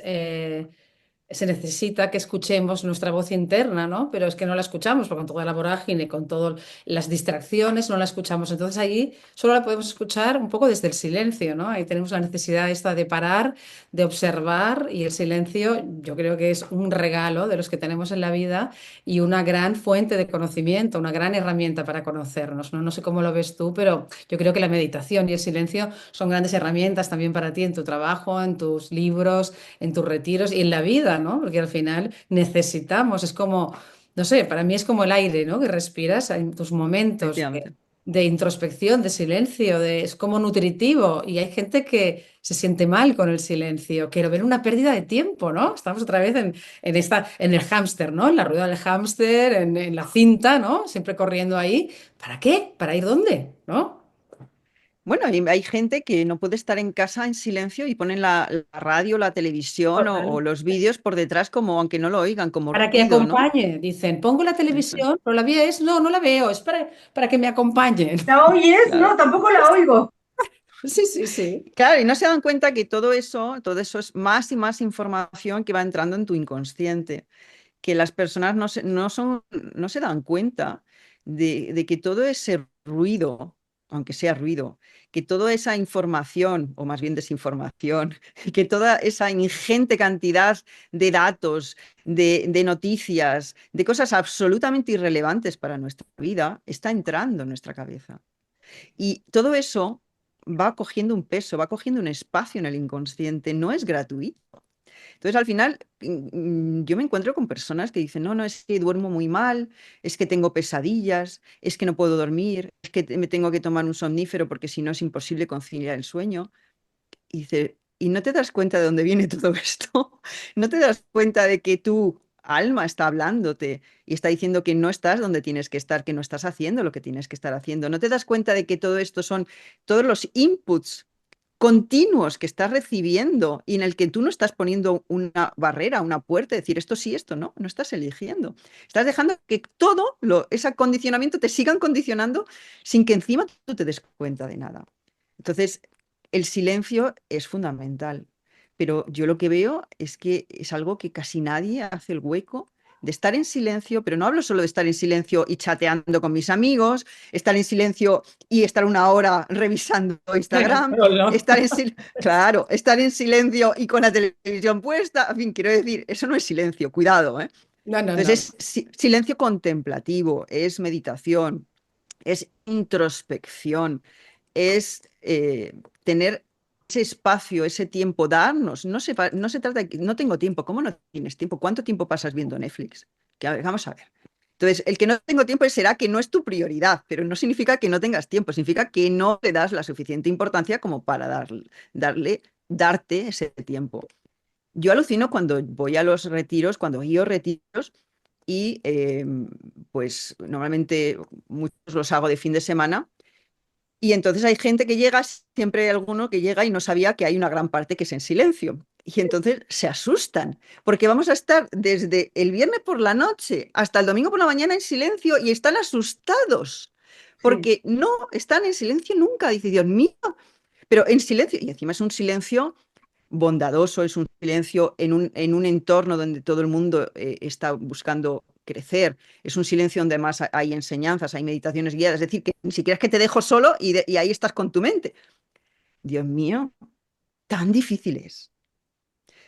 se necesita que escuchemos nuestra voz interna, ¿no? Pero es que no la escuchamos, porque con toda la vorágine, con todas las distracciones, no la escuchamos. Entonces ahí solo la podemos escuchar un poco desde el silencio, ¿no? Ahí tenemos la necesidad esta de parar, de observar, y el silencio yo creo que es un regalo de los que tenemos en la vida y una gran fuente de conocimiento, una gran herramienta para conocernos, ¿no? No sé cómo lo ves tú, pero yo creo que la meditación y el silencio son grandes herramientas también para ti en tu trabajo, en tus libros, en tus retiros y en la vida, ¿no? Porque al final necesitamos, es como, no sé, para mí es como el aire, ¿no? Que respiras en tus momentos Efectivamente. de introspección, de silencio, es como nutritivo, y hay gente que se siente mal con el silencio, que lo ven una pérdida de tiempo, ¿no? Estamos otra vez en el hámster, ¿no? En la rueda del hámster, en la cinta, ¿no? Siempre corriendo ahí. ¿Para qué? ¿Para ir dónde? ¿No? Bueno, hay gente que no puede estar en casa en silencio y ponen la radio, la televisión o Total. los vídeos por detrás como, aunque no lo oigan, como Para que ruido, ¿no? acompañe, dicen, pongo la Eso es, televisión, pero la ves, no, no la veo, es para que me acompañen. ¿La oyes? claro. No, tampoco la oigo. Sí, sí, sí. Claro, y no se dan cuenta que todo eso es más y más información que va entrando en tu inconsciente, que las personas no se dan cuenta de que todo ese ruido, aunque sea ruido, que toda esa información, o más bien desinformación, que toda esa ingente cantidad de datos, de noticias, de cosas absolutamente irrelevantes para nuestra vida, está entrando en nuestra cabeza. Y todo eso va cogiendo un peso, va cogiendo un espacio en el inconsciente, no es gratuito. Entonces, al final, yo me encuentro con personas que dicen, no, no, es que duermo muy mal, es que tengo pesadillas, es que no puedo dormir, es que me tengo que tomar un somnífero porque si no es imposible conciliar el sueño. Y dice, ¿y no te das cuenta de dónde viene todo esto? ¿No te das cuenta de que tu alma está hablándote y está diciendo que no estás donde tienes que estar, que no estás haciendo lo que tienes que estar haciendo? ¿No te das cuenta de que todo esto son todos los inputs continuos que estás recibiendo y en el que tú no estás poniendo una barrera, una puerta, decir esto sí, esto no, no estás eligiendo. Estás dejando que ese acondicionamiento te sigan condicionando sin que encima tú te des cuenta de nada. Entonces, el silencio es fundamental, pero yo lo que veo es que es algo que casi nadie hace el hueco de estar en silencio, pero no hablo solo de estar en silencio y chateando con mis amigos, estar en silencio y estar una hora revisando Instagram, No, no. claro, estar en silencio y con la televisión puesta, en fin, quiero decir, eso no es silencio, cuidado, ¿eh? No, no, no. Entonces es silencio contemplativo, es meditación, es introspección, es tener ese espacio, ese tiempo, darnos. No se trata de que no tengo tiempo. ¿Cómo no tienes tiempo? ¿Cuánto tiempo pasas viendo Netflix? Vamos a ver. Entonces, el que no tengo tiempo será que no es tu prioridad, pero no significa que no tengas tiempo, significa que no le das la suficiente importancia como para darte ese tiempo. Yo alucino cuando voy a los retiros, cuando guío retiros y pues normalmente muchos los hago de fin de semana y entonces hay gente que llega, siempre hay alguno que llega y no sabía que hay una gran parte que es en silencio. Y entonces se asustan, porque vamos a estar desde el viernes por la noche hasta el domingo por la mañana en silencio y están asustados, Sí. porque no están en silencio nunca. Dice, Dios mío, pero en silencio, y encima es un silencio bondadoso, es un silencio en un entorno donde todo el mundo está buscando crecer, es un silencio donde además hay enseñanzas, hay meditaciones guiadas, es decir, que ni siquiera es que te dejo solo y ahí estás con tu mente. Dios mío, tan difícil es.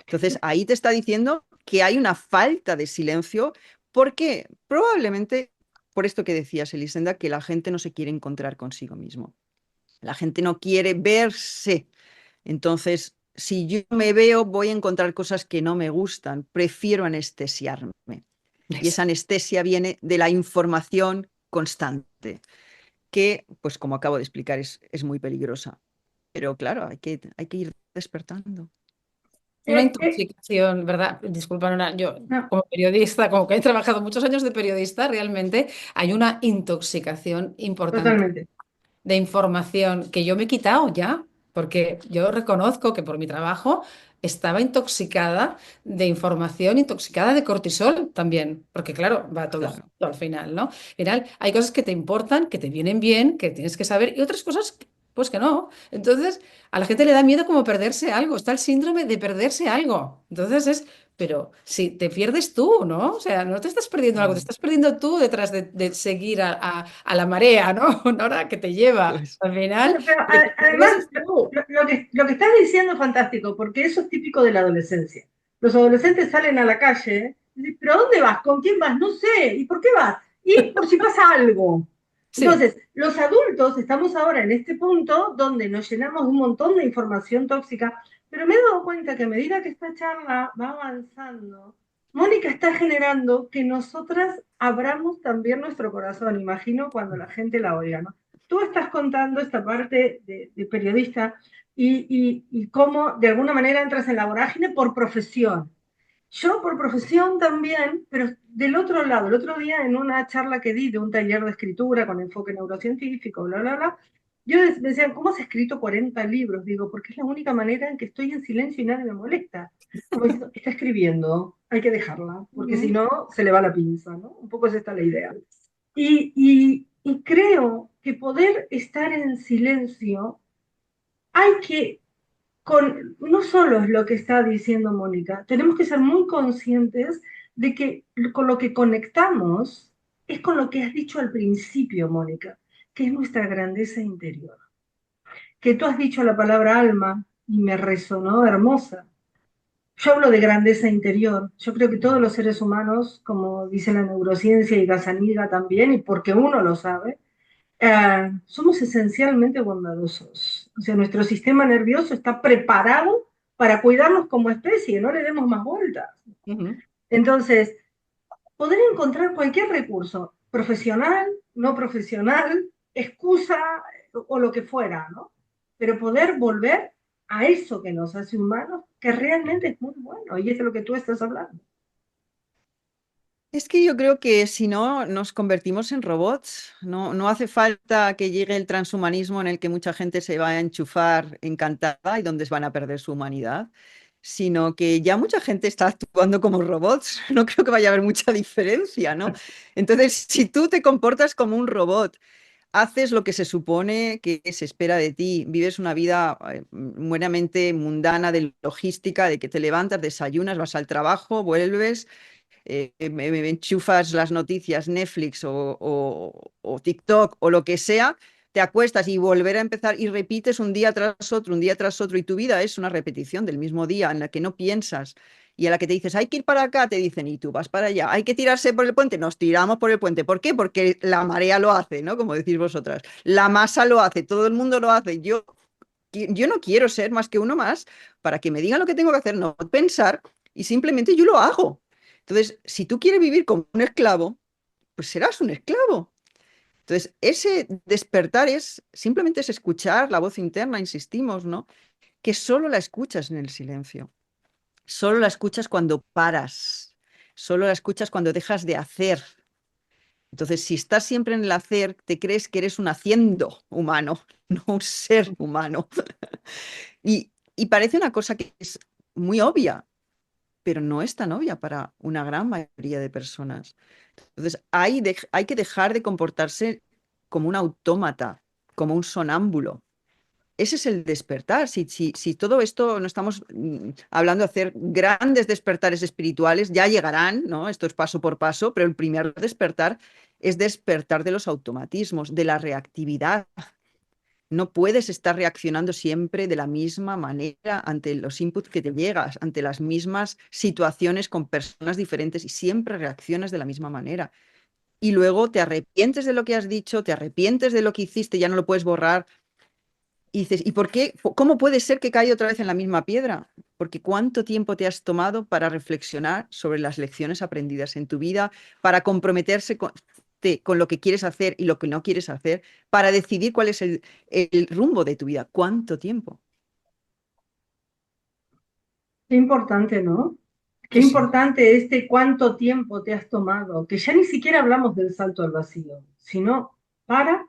Entonces, ahí te está diciendo que hay una falta de silencio porque probablemente, por esto que decías, Elisenda, que la gente no se quiere encontrar consigo mismo. La gente no quiere verse. Entonces, si yo me veo, voy a encontrar cosas que no me gustan. Prefiero anestesiarme. Y esa anestesia viene de la información constante, que, pues como acabo de explicar, es muy peligrosa. Pero claro, hay que ir despertando. Una Eh, eh, intoxicación, ¿verdad? Disculpa, Nora, yo no, como periodista, como que he trabajado muchos años de periodista, realmente hay una intoxicación importante totalmente. de información que yo me he quitado ya, porque yo reconozco que por mi trabajo estaba intoxicada de información, intoxicada de cortisol también, porque claro, va todo Claro. junto al final, ¿no? Al final hay cosas que te importan, que te vienen bien, que tienes que saber, y otras cosas, pues que no. Entonces, a la gente le da miedo como perderse algo, está el síndrome de perderse algo. Entonces pero si te pierdes tú, ¿no? O sea, no te estás perdiendo algo, te Mm. estás perdiendo tú detrás de seguir a la marea, ¿no? Nora, que te lleva. Pues, Al final, Bueno, pero el que pierdes además, es tú. lo que estás diciendo es fantástico, porque eso es típico de la adolescencia. Los adolescentes salen a la calle, y dicen, ¿pero a dónde vas? ¿Con quién vas? No sé. ¿Y por qué vas? Y por si pasa algo. Sí, Entonces, los adultos estamos ahora en este punto donde nos llenamos de un montón de información tóxica, pero me he dado cuenta que a medida que esta charla va avanzando, Mónica está generando que nosotras abramos también nuestro corazón, imagino, cuando la gente la oiga, ¿no? Tú estás contando esta parte de periodista y cómo de alguna manera entras en la vorágine por profesión. Yo por profesión también, pero del otro lado, el otro día en una charla que di de un taller de escritura con enfoque neurocientífico, bla, bla, bla, me decían, ¿cómo has escrito 40 libros? Digo, porque es la única manera en que estoy en silencio y nadie me molesta. Como diciendo, está escribiendo, hay que dejarla, porque si Ujú. no, se le va la pinza, ¿no? Un poco es esta la idea. Y creo que poder estar en silencio, hay que, no solo es lo que está diciendo Mónica, tenemos que ser muy conscientes de que con lo que conectamos es con lo que has dicho al principio, Mónica, que es nuestra grandeza interior. Que tú has dicho la palabra alma y me resonó hermosa. Yo hablo de grandeza interior. Yo creo que todos los seres humanos, como dice la neurociencia y Gazzaniga también, y porque uno lo sabe, somos esencialmente bondadosos. O sea, nuestro sistema nervioso está preparado para cuidarnos como especie, no le demos más vueltas. Ujú. Entonces, poder encontrar cualquier recurso, profesional, no profesional, excusa o lo que fuera, ¿no? Pero poder volver a eso que nos hace humanos, que realmente es muy bueno, y es de lo que tú estás hablando. Es que yo creo que si no nos convertimos en robots, no hace falta que llegue el transhumanismo en el que mucha gente se va a enchufar encantada y donde van a perder su humanidad, sino que ya mucha gente está actuando como robots. No creo que vaya a haber mucha diferencia, ¿no? Entonces, si tú te comportas como un robot, haces lo que se supone que se espera de ti, vives una vida buenamente mundana de logística, de que te levantas, desayunas, vas al trabajo, vuelves, me enchufas las noticias, Netflix o TikTok o lo que sea, te acuestas y volver a empezar y repites un día tras otro, y tu vida es una repetición del mismo día en la que no piensas y a la que te dices, hay que ir para acá, te dicen, y tú vas para allá, hay que tirarse por el puente, nos tiramos por el puente. ¿Por qué? Porque la marea lo hace, ¿no? Como decís vosotras. La masa lo hace, todo el mundo lo hace. Yo no quiero ser más que uno más para que me digan lo que tengo que hacer, no pensar, y simplemente yo lo hago. Entonces, si tú quieres vivir como un esclavo, pues serás un esclavo. Entonces, ese despertar simplemente es escuchar la voz interna, insistimos, ¿no? Que solo la escuchas en el silencio, solo la escuchas cuando paras, solo la escuchas cuando dejas de hacer. Entonces, si estás siempre en el hacer, te crees que eres un haciendo humano, no un ser humano. Y parece una cosa que es muy obvia, pero no es tan obvia para una gran mayoría de personas. Entonces, hay que dejar de comportarse como un autómata, como un sonámbulo. Ese es el despertar. Si todo esto no estamos hablando de hacer grandes despertares espirituales, ya llegarán, ¿no? Esto es paso por paso, pero el primer despertar es despertar de los automatismos, de la reactividad. No puedes estar reaccionando siempre de la misma manera ante los inputs que te llegas, ante las mismas situaciones con personas diferentes, y siempre reaccionas de la misma manera. Y luego te arrepientes de lo que has dicho, te arrepientes de lo que hiciste, ya no lo puedes borrar. Y dices, ¿y por qué? ¿Cómo puede ser que caiga otra vez en la misma piedra? Porque ¿cuánto tiempo te has tomado para reflexionar sobre las lecciones aprendidas en tu vida, para comprometerse con lo que quieres hacer y lo que no quieres hacer, para decidir cuál es el rumbo de tu vida? ¿Cuánto tiempo? Qué importante, ¿no? Qué Pues sí. importante cuánto tiempo te has tomado, que ya ni siquiera hablamos del salto al vacío, sino para,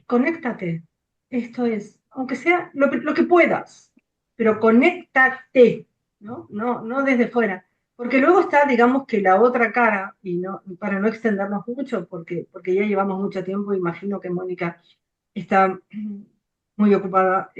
conéctate. Esto es, aunque sea lo que puedas, pero conéctate, ¿no? No, no desde fuera. Porque luego está, digamos que la otra cara, y no, para no extendernos mucho, porque ya llevamos mucho tiempo, imagino que Mónica está muy ocupada.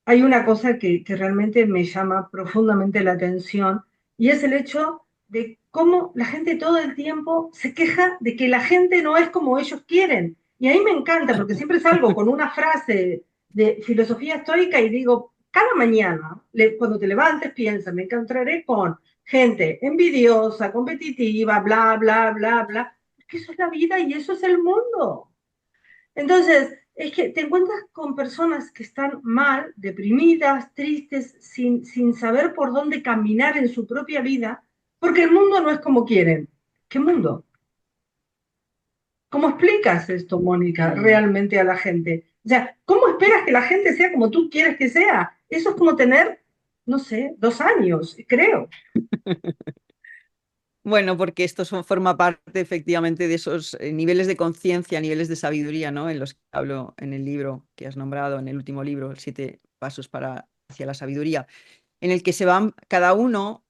Hay una cosa que realmente me llama profundamente la atención, y es el hecho de cómo la gente todo el tiempo se queja de que la gente no es como ellos quieren. Y ahí me encanta, porque siempre salgo con una frase de filosofía estoica y digo, cada mañana, cuando te levantes, piensa, me encontraré con gente envidiosa, competitiva, bla, bla, bla, bla, porque eso es la vida y eso es el mundo. Entonces, es que te encuentras con personas que están mal, deprimidas, tristes, sin saber por dónde caminar en su propia vida, porque el mundo no es como quieren. ¿Qué mundo? ¿Cómo explicas esto, Mónica, Mm. realmente a la gente? O sea, ¿cómo esperas que la gente sea como tú quieres que sea? Eso es como tener, no sé, 2 años, creo. Bueno, porque forma parte efectivamente de esos niveles de conciencia, niveles de sabiduría, ¿no? En los que hablo en el libro que has nombrado, en el último libro, el 7 pasos hacia la sabiduría, en el que se van, cada uno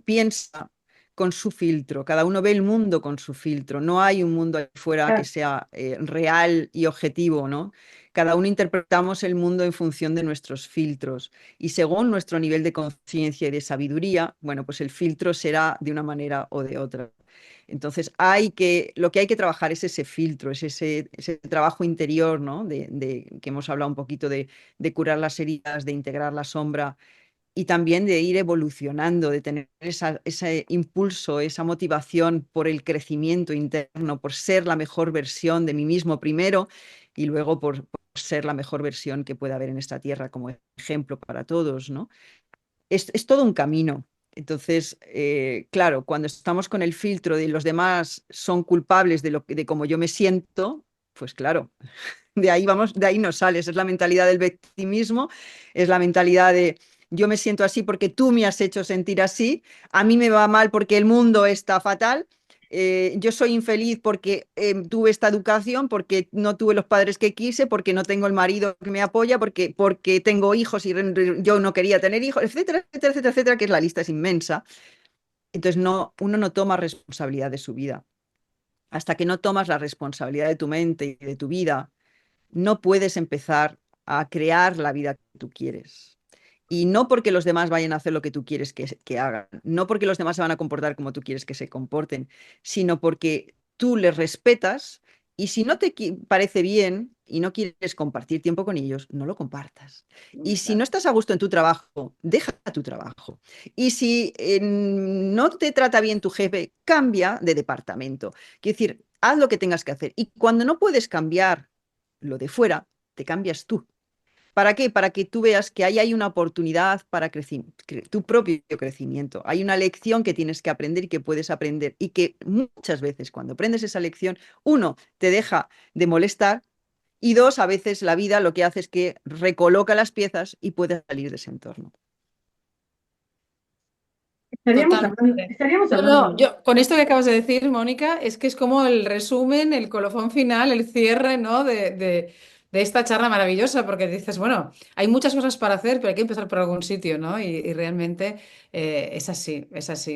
piensa con su filtro, cada uno ve el mundo con su filtro, no hay un mundo ahí fuera que Claro, sea real y objetivo, ¿no? Cada uno interpretamos el mundo en función de nuestros filtros y según nuestro nivel de conciencia y de sabiduría, bueno, pues el filtro será de una manera o de otra. Entonces, lo que hay que trabajar es ese filtro, es ese trabajo interior, ¿no? Que hemos hablado un poquito de curar las heridas, de integrar la sombra y también de ir evolucionando, de tener ese impulso, esa motivación por el crecimiento interno, por ser la mejor versión de mí mismo primero y luego por ser la mejor versión que pueda haber en esta tierra como ejemplo para todos, ¿no? Es todo un camino. Entonces, claro, cuando estamos con el filtro de los demás son culpables de cómo yo me siento, pues claro, de ahí vamos, de ahí no sales. Es la mentalidad del victimismo, es la mentalidad de yo me siento así porque tú me has hecho sentir así, a mí me va mal porque el mundo está fatal, yo soy infeliz porque tuve esta educación, porque no tuve los padres que quise, porque no tengo el marido que me apoya, porque tengo hijos y yo no quería tener hijos, etcétera, etcétera, etcétera, etcétera, que la lista es inmensa. Entonces uno no toma responsabilidad de su vida. Hasta que no tomas la responsabilidad de tu mente y de tu vida, no puedes empezar a crear la vida que tú quieres. Y no porque los demás vayan a hacer lo que tú quieres que hagan, no porque los demás se van a comportar como tú quieres que se comporten, sino porque tú les respetas y si no te parece bien y no quieres compartir tiempo con ellos, no lo compartas. Y si no estás a gusto en tu trabajo, deja tu trabajo. Y si no te trata bien tu jefe, cambia de departamento. Quiero decir, haz lo que tengas que hacer. Y cuando no puedes cambiar lo de fuera, te cambias tú. ¿Para qué? Para que tú veas que ahí hay una oportunidad para tu propio crecimiento. Hay una lección que tienes que aprender y que puedes aprender. Y que muchas veces cuando aprendes esa lección, uno, te deja de molestar y dos, a veces la vida lo que hace es que recoloca las piezas y puedes salir de ese entorno. Totalmente. estaríamos No, hablando. no, yo con esto que acabas de decir, Mónica, es que es como el resumen, el colofón final, el cierre, ¿no? de esta charla maravillosa, porque dices, bueno, hay muchas cosas para hacer, pero hay que empezar por algún sitio, ¿no? Y realmente es así,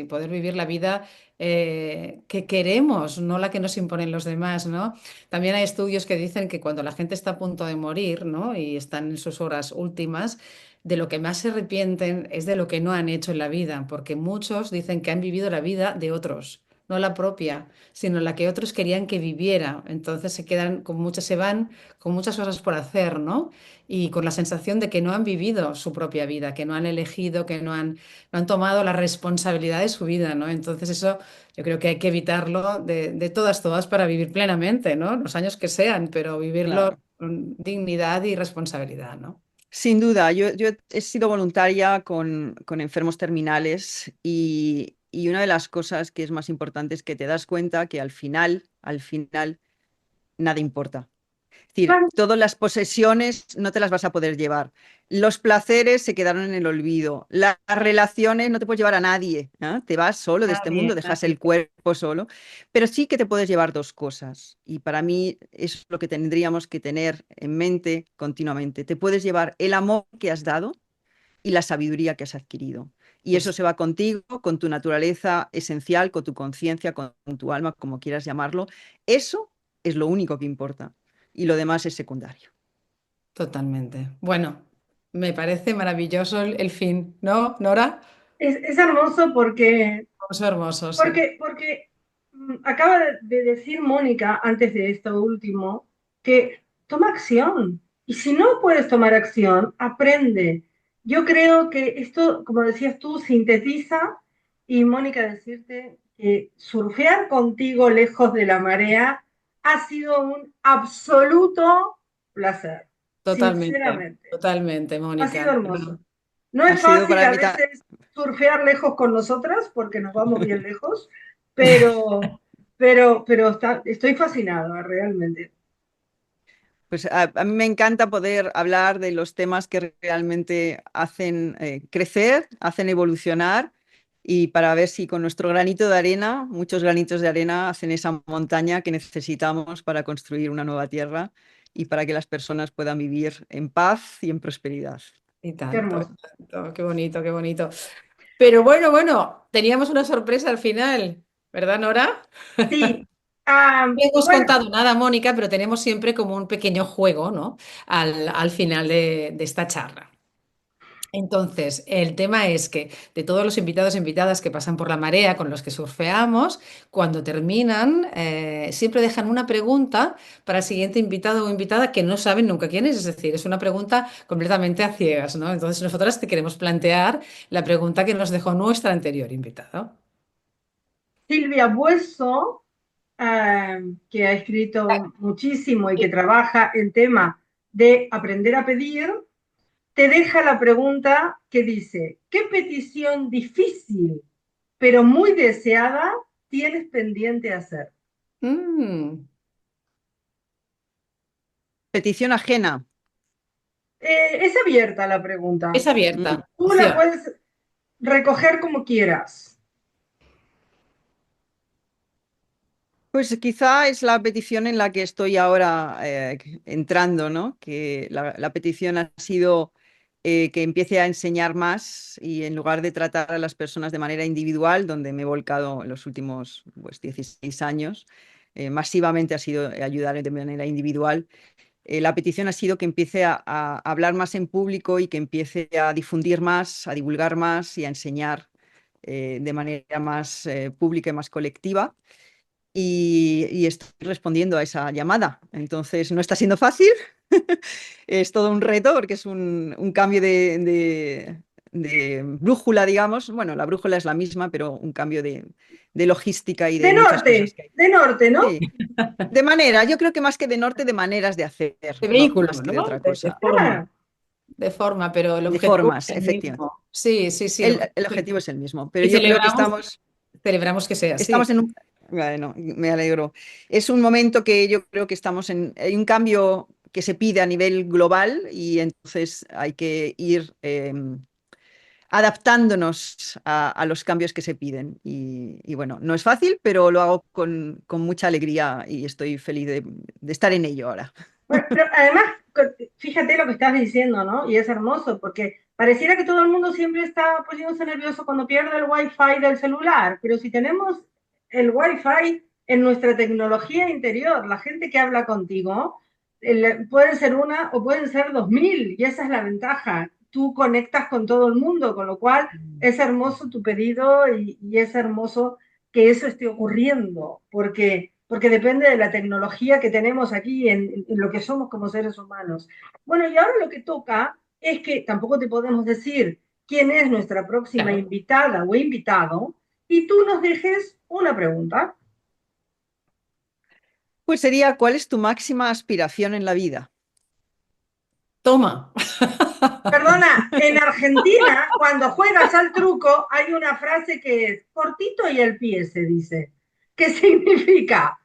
poder vivir la vida que queremos, no la que nos imponen los demás, ¿no? También hay estudios que dicen que cuando la gente está a punto de morir, ¿no? Y están en sus horas últimas, de lo que más se arrepienten es de lo que no han hecho en la vida, porque muchos dicen que han vivido la vida de otros, no la propia, sino la que otros querían que viviera. Entonces se quedan con muchas, se van con muchas cosas por hacer, ¿no? Y con la sensación de que no han vivido su propia vida, que no han elegido, que no han tomado la responsabilidad de su vida, ¿no? Entonces eso yo creo que hay que evitarlo de todas, todas para vivir plenamente, ¿no? Los años que sean, pero vivirlo Claro. con dignidad y responsabilidad, ¿no? Sin duda, yo he sido voluntaria con enfermos terminales y una de las cosas que es más importante es que te das cuenta que al final, nada importa. Es decir, Claro, todas las posesiones no te las vas a poder llevar. Los placeres se quedaron en el olvido. Las relaciones no te puedes llevar a nadie, ¿no? Te vas solo de este mundo, Nadie, dejas nadie. el cuerpo solo. Pero sí que te puedes llevar dos cosas. Y para mí es lo que tendríamos que tener en mente continuamente. Te puedes llevar el amor que has dado y la sabiduría que has adquirido. Y eso se va contigo, con tu naturaleza esencial, con tu conciencia, con tu alma, como quieras llamarlo. Eso es lo único que importa. Y lo demás es secundario. Totalmente. Bueno, me parece maravilloso el fin, ¿no, Nora? es hermoso porque Hermoso, hermoso, sí. Porque acaba de decir Mónica, antes de esto último, que toma acción. Y si no puedes tomar acción, aprende. Yo creo que esto, como decías tú, sintetiza y Mónica decirte que surfear contigo lejos de la marea ha sido un absoluto placer, Totalmente, sinceramente. totalmente, Ha sido Mónica. hermoso. No Ha es sido fácil para a mí veces surfear lejos con nosotras porque nos vamos bien lejos, pero, estoy fascinada realmente. pues a mí me encanta poder hablar de los temas que realmente hacen crecer, hacen evolucionar y para ver si con nuestro granito de arena, muchos granitos de arena, hacen esa montaña que necesitamos para construir una nueva tierra y para que las personas puedan vivir en paz y en prosperidad. Y Qué tanto, y hermoso. tanto, qué bonito, qué bonito. Pero bueno, teníamos una sorpresa al final, ¿verdad, Nora? Sí, No hemos bueno, contado nada, Mónica, pero tenemos siempre como un pequeño juego, ¿no? Al final de esta charla. Entonces, el tema es que de todos los invitados e invitadas que pasan por la marea con los que surfeamos, cuando terminan, siempre dejan una pregunta para el siguiente invitado o invitada que no saben nunca quién es decir, es una pregunta completamente a ciegas, ¿no? Entonces, nosotras te queremos plantear la pregunta que nos dejó nuestra anterior invitada. Silvia Bueso, que ha escrito muchísimo y que trabaja el tema de aprender a pedir, te deja la pregunta que dice, ¿qué petición difícil pero muy deseada tienes pendiente hacer? Mm, Petición ajena. Es abierta la pregunta. es Mm. abierta. Tú la Opción. puedes recoger como quieras. Pues quizá es la petición en la que estoy ahora entrando, ¿no? Que la petición ha sido que empiece a enseñar más y en lugar de tratar a las personas de manera individual, donde me he volcado en los últimos pues, 16 años, masivamente ha sido ayudar de manera individual. La petición ha sido que empiece a hablar más en público y que empiece a difundir más, a divulgar más y a enseñar de manera más pública y más colectiva. Y estoy respondiendo a esa llamada. Entonces, no está siendo fácil. Es todo un reto porque es un cambio de brújula, digamos. Bueno, la brújula es la misma, pero un cambio de logística y de muchas cosas que hay. De norte, ¿no? Sí, de manera, yo creo que más que de norte, de maneras de hacer, De no, vehículo, más que de ¿no? otra De cosa. forma. Ah, De forma, pero el De objetivo formas, es el efectivamente. mismo. Sí, sí, sí. El objetivo es el mismo, pero Y yo creo que celebramos que sea así. estamos en un... Bueno, me alegro. Es un momento que yo creo que hay un cambio que se pide a nivel global y entonces hay que ir adaptándonos a los cambios que se piden. Y bueno, no es fácil, pero lo hago con mucha alegría y estoy feliz de estar en ello ahora. bueno, pero además, fíjate lo que estás diciendo, ¿no? Y es hermoso, porque pareciera que todo el mundo siempre está poniéndose nervioso cuando pierde el wifi del celular, pero si tenemos el wifi en nuestra tecnología interior, la gente que habla contigo, pueden ser una o pueden ser 2000, y esa es la ventaja. Tú conectas con todo el mundo, con lo cual es hermoso tu pedido y es hermoso que eso esté ocurriendo, porque depende de la tecnología que tenemos aquí en lo que somos como seres humanos. Bueno, y ahora lo que toca es que tampoco te podemos decir quién es nuestra próxima Claro. invitada o invitado, y tú nos dejes una pregunta. Pues sería, ¿cuál es tu máxima aspiración en la vida? Toma. Perdona, en Argentina, cuando juegas al truco, hay una frase que es cortito y el pie se dice. ¿Qué significa?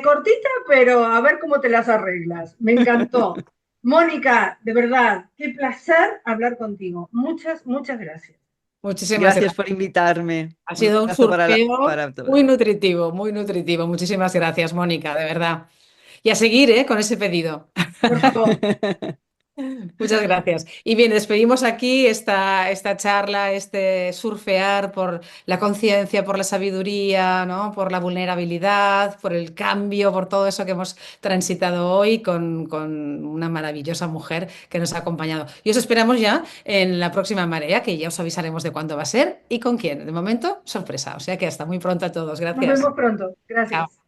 Cortita, pero a ver cómo te las arreglas. Me encantó. Mónica, de verdad, qué placer hablar contigo. Muchas, muchas gracias. Muchísimas Gracias gracias. por invitarme. Ha Un sido un abrazo surfeo para todos. muy nutritivo, muy nutritivo. Muchísimas gracias, Mónica, de verdad. Y a seguir, con ese pedido. Por favor. Muchas gracias. Y bien, despedimos aquí esta charla, este surfear por la conciencia, por la sabiduría, ¿no? Por la vulnerabilidad, por el cambio, por todo eso que hemos transitado hoy con una maravillosa mujer que nos ha acompañado. Y os esperamos ya en la próxima marea, que ya os avisaremos de cuándo va a ser y con quién. De momento, sorpresa. O sea que hasta muy pronto a todos. Nos Gracias. vemos pronto. Chao. Gracias.